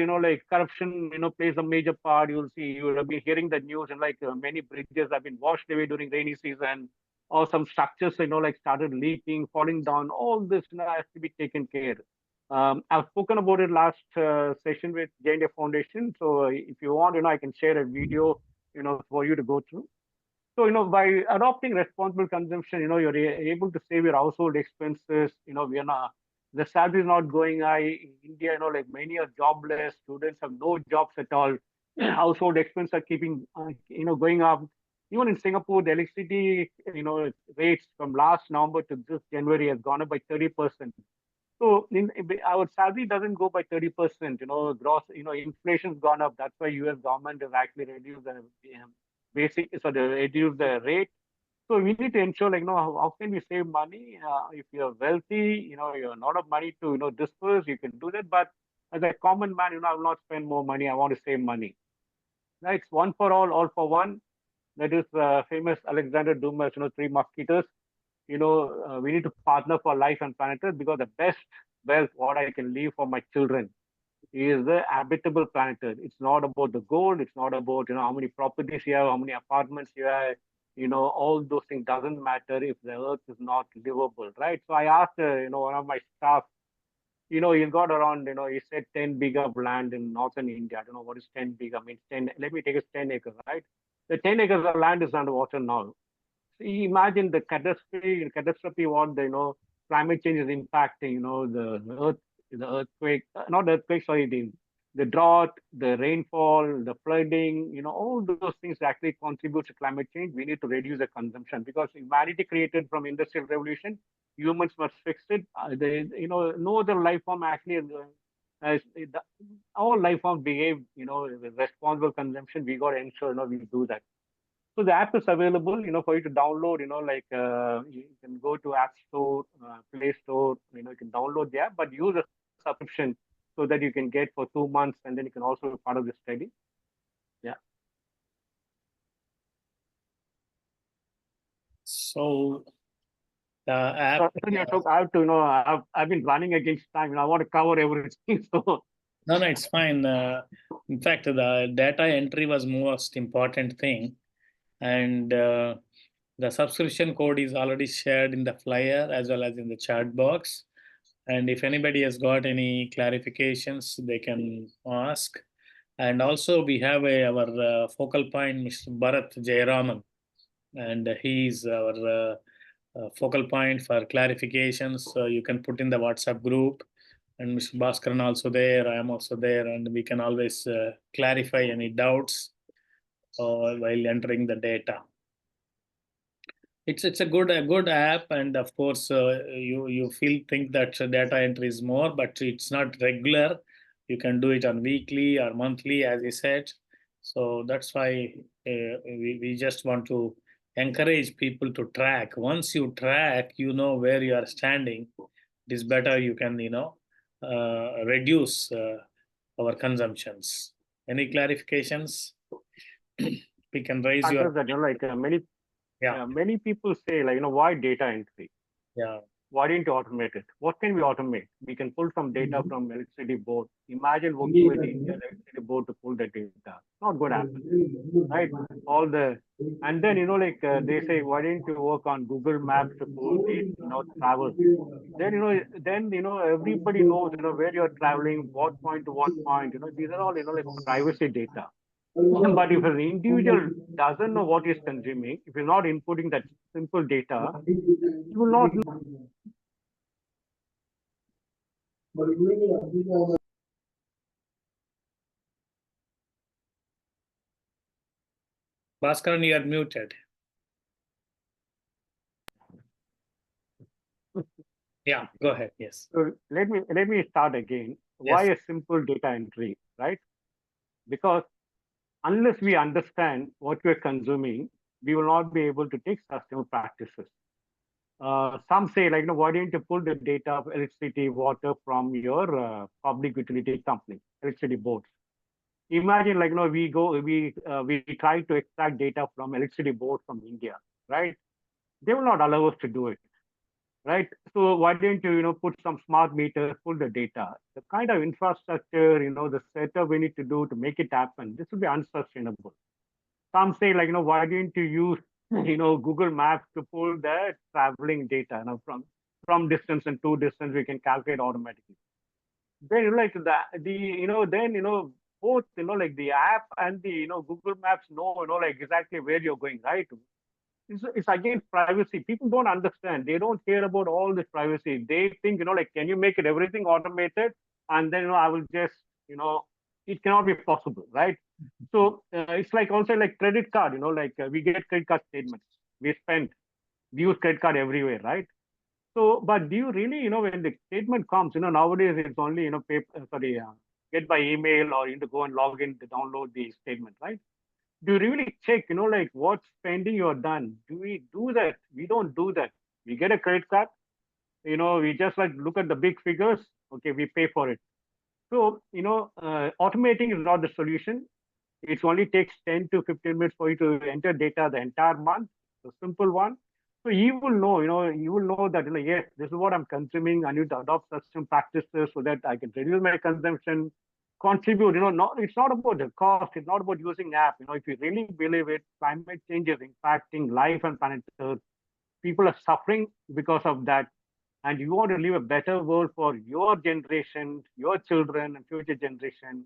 corruption plays a major part. You would have been hearing the news, and many bridges have been washed away during rainy season, or some structures started leaking, falling down. All this has to be taken care. I've spoken about it last session with J&A Foundation. So if you want, I can share a video for you to go through. So by adopting responsible consumption, you're able to save your household expenses. We are not, the salary is not going high in India. Many are jobless, students have no jobs at all. Household expenses are keeping going up. Even in Singapore, the electricity rates from last November to this January has gone up by 30%. So our salary doesn't go by 30%. Gross, inflation's gone up. That's why U.S. government has actually reduced the reduce the rate. So we need to ensure, how can we save money? If you're wealthy, you have a lot of money to, disperse, you can do that. But as a common man, I will not spend more money. I want to save money. Right? It's one for all for one. That is famous Alexander Dumas, Three Musketeers. We need to partner for life and planet Earth, because the best wealth what I can leave for my children is the habitable planet Earth. It's not about the gold. It's not about how many properties you have, how many apartments you have. All those things doesn't matter if the Earth is not livable, right? So I asked one of my staff. He's got around, he said 10 big of land in northern India. I don't know what is 10 big. I mean, 10. Let me take it 10 acres, right? The 10 acres of land is underwater now. Imagine the catastrophe what the climate change is impacting, the earthquake, not earthquake, sorry, the drought, the rainfall, the flooding, all those things actually contribute to climate change. We need to reduce the consumption, because humanity created from industrial revolution, humans must fix it. No other life form actually as all life forms behave, with responsible consumption. We got to ensure, we do that. So the app is available, for you to download, you can go to App Store, Play Store, you can download the app, but use a subscription so that you can get for 2 months, and then you can also be part of the study. Yeah. So the app. I have to, I've been running against time. I want to cover everything. So No, it's fine. In fact, the data entry was most important thing, and the subscription code is already shared in the flyer as well as in the chat box. And if anybody has got any clarifications, they can ask. And also, we have our focal point, Mr. Bharat Jayaraman, and he's our focal point for clarifications. So you can put in the WhatsApp group, and Mr. Bhaskaran also there. I am also there, and we can always clarify any doubts while entering the data. It's a good app, and of course you think that data entry is more, but it's not regular. You can do it on weekly or monthly, as I said. So that's why we just want to encourage people to track. Once you track, where you are standing. It is better. You can reduce our consumptions. Any clarifications? We can raise your. that, many Yeah. many people say, why data entry? Yeah. Why didn't you automate it? What can we automate? We can pull some data from electricity board. Imagine working with the Indian electricity board to pull the data. Not going to happen, right? All the and then they say, why didn't you work on Google Maps to pull the travel? Then everybody knows where you're traveling, what point to what point. These are all like privacy data. But if an individual doesn't know what he's consuming, if he's not inputting that simple data, he will not know. Bhaskaran, you are muted. Yeah, go ahead. Yes. So let me start again. Why a simple data entry, right? Because unless we understand what we're consuming, we will not be able to take sustainable practices. Some say, why didn't you pull the data of electricity, water from your public utility company, electricity boards? Imagine, we try to extract data from electricity board from India, right? They will not allow us to do it, right? So why didn't you, put some smart meters, pull the data? The kind of infrastructure, the setup we need to do to make it happen, this will be unsustainable. Some say, why didn't you use, Google Maps to pull the traveling data, from distance and to distance, we can calculate automatically. Then, both, the app and the, Google Maps know, exactly where you're going, right? It's against privacy. People don't understand. They don't care about all this privacy. They think, can you make it everything automated? And then, I will just, it cannot be possible, right? So it's like also like credit card, we get credit card statements. We use credit card everywhere, right? So, but do you really, when the statement comes, nowadays it's only, get by email or go and log in to download the statement, right? Do you really check, what spending you're done? Do we do that? We don't do that. We get a credit card, we just look at the big figures. Okay, we pay for it. So, automating is not the solution. It only takes 10 to 15 minutes for you to enter data the entire month. It's a simple one. So you will know, that, yes, this is what I'm consuming. I need to adopt such practices so that I can reduce my consumption, contribute, it's not about the cost. It's not about using app. If you really believe it, climate change is impacting life and planet Earth. People are suffering because of that. And you want to leave a better world for your generation, your children and future generation.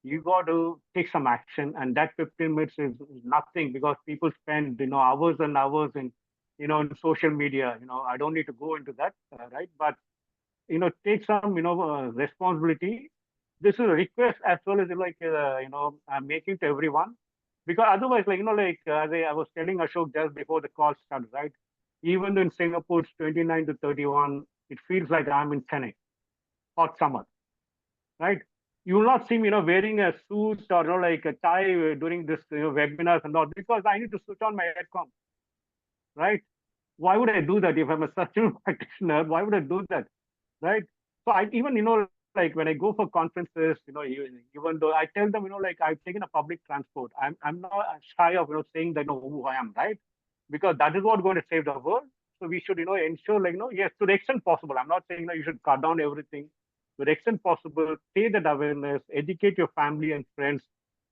You got to take some action, and that 15 minutes is nothing because people spend hours and hours in in social media. I don't need to go into that, right? But take some responsibility. This is a request as well as I'm making to everyone, because otherwise, as I was telling Ashok just before the call started, right? Even though in Singapore it's 29 to 31, it feels like I'm in Chennai, hot summer, right? You will not see me, wearing a suit or like a tie during this webinars and all, because I need to switch on my headcom, right? Why would I do that if I'm a sustainable practitioner? Why would I do that, right? So I even when I go for conferences, even though I tell them, I've taken a public transport, I'm not shy of saying that who I am, right? Because that is what's going to save the world. So we should ensure yes, to the extent possible. I'm not saying you should cut down everything. To the extent possible, pay that awareness, educate your family and friends.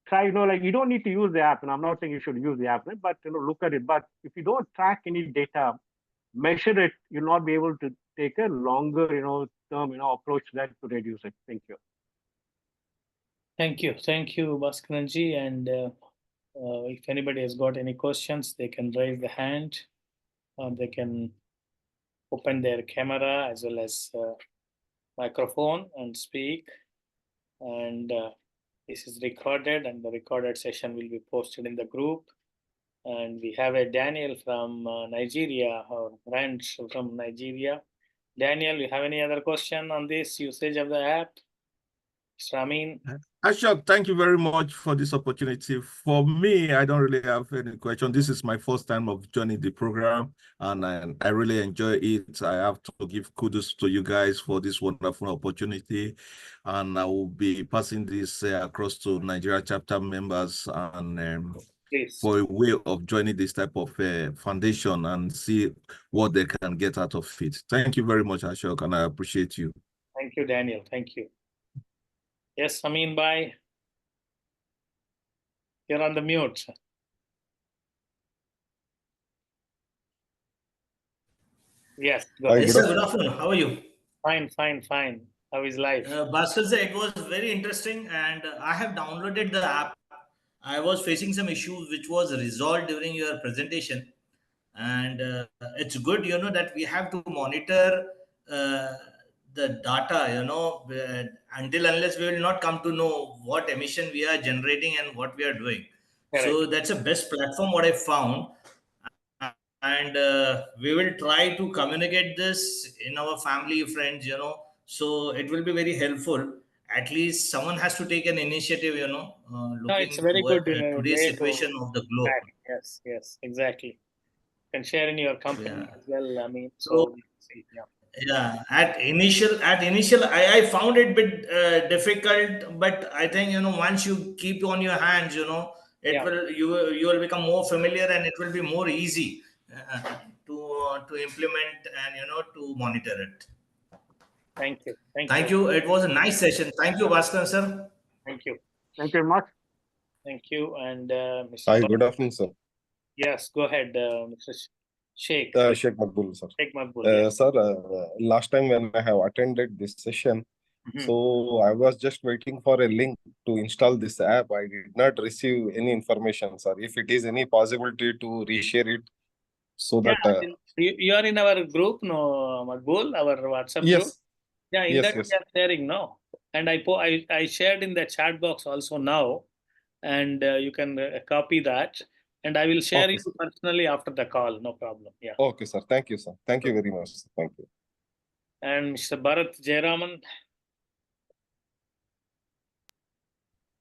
Try, you don't need to use the app, and I'm not saying you should use the app, right? But look at it. But if you don't track any data, measure it, you'll not be able to take a longer, term, approach that to reduce it. Thank you. Thank you, Bhaskaranji. And if anybody has got any questions, they can raise the hand, or they can open their camera as well as microphone and speak. And this is recorded, and the recorded session will be posted in the group. And we have a Daniel from Nigeria, or Ranch from Nigeria. Daniel, you have any other question on this usage of the app? Amin? Ashok, thank you very much for this opportunity. For me, I don't really have any question. This is my first time of joining the program, and I really enjoy it. I have to give kudos to you guys for this wonderful opportunity, and I will be passing this across to Nigeria chapter members. And for a way of joining this type of foundation and see what they can get out of it. Thank you very much, Ashok, and I appreciate you. Thank you, Daniel. Thank you. Yes, Amin bhai. You're on the mute. Yes. Yes, sir. Good afternoon. How are you? Fine, fine, fine. How is life? Bhaskar sir, it was very interesting, and I have downloaded the app. I was facing some issues which was resolved during your presentation, and it's good, that we have to monitor the data, until unless we will not come to know what emission we are generating and what we are doing. Correct. So that's a best platform what I found. And we will try to communicate this in our family, friends, so it will be very helpful. At least someone has to take an initiative, No, looking it's a very toward good today's way to situation of the globe. Yes, yes, exactly. You can share in your company Yeah. as well. I mean, So we can see. Yeah. yeah, at initial, I found it a bit difficult, but I think, once you keep on your hands, it Yeah. will, you will become more familiar, and it will be more easy to implement and, to monitor it. Thank you. Thank you. It was a nice session. Thank you, Bhaskar sir. Thank you. Thank you very much. Thank you. And Mr. Hi, Bharat. good afternoon, sir. Yes, go ahead, Mr. Sheikh. Sheikh Makbul, sir. Sheikh Makbul, yeah. Sir, last time when I have attended this session, so I was just waiting for a link to install this app. I did not receive any information, sir. If it is any possibility to reshare it, so that you are in our group, no, Makbul, our WhatsApp yes, group. Yeah, in yes, that yes. we are sharing now, and I shared in the chat box also now, and you can copy that, and I will share Okay, you sir. personally after the call. No problem. Yeah. Okay, sir. Thank you, sir. Thank you very much, sir. Thank you. And Mr. Bharat Jayaraman.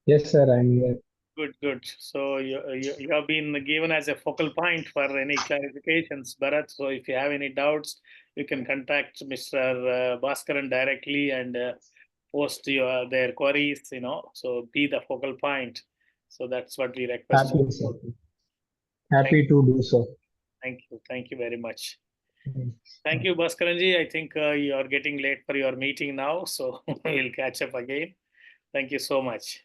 Yes, sir, I'm here. Good, good. So you have been given as a focal point for any clarifications, Bharat. So if you have any doubts, you can contact Mr. Bhaskaran directly and post their queries. So be the focal point. So that's what we request. Happy, sir. Happy to do so. Thank you. Thank you very much. Mm. Thank you, Bhaskaranji. I think you are getting late for your meeting now, so we'll catch up again. Thank you so much.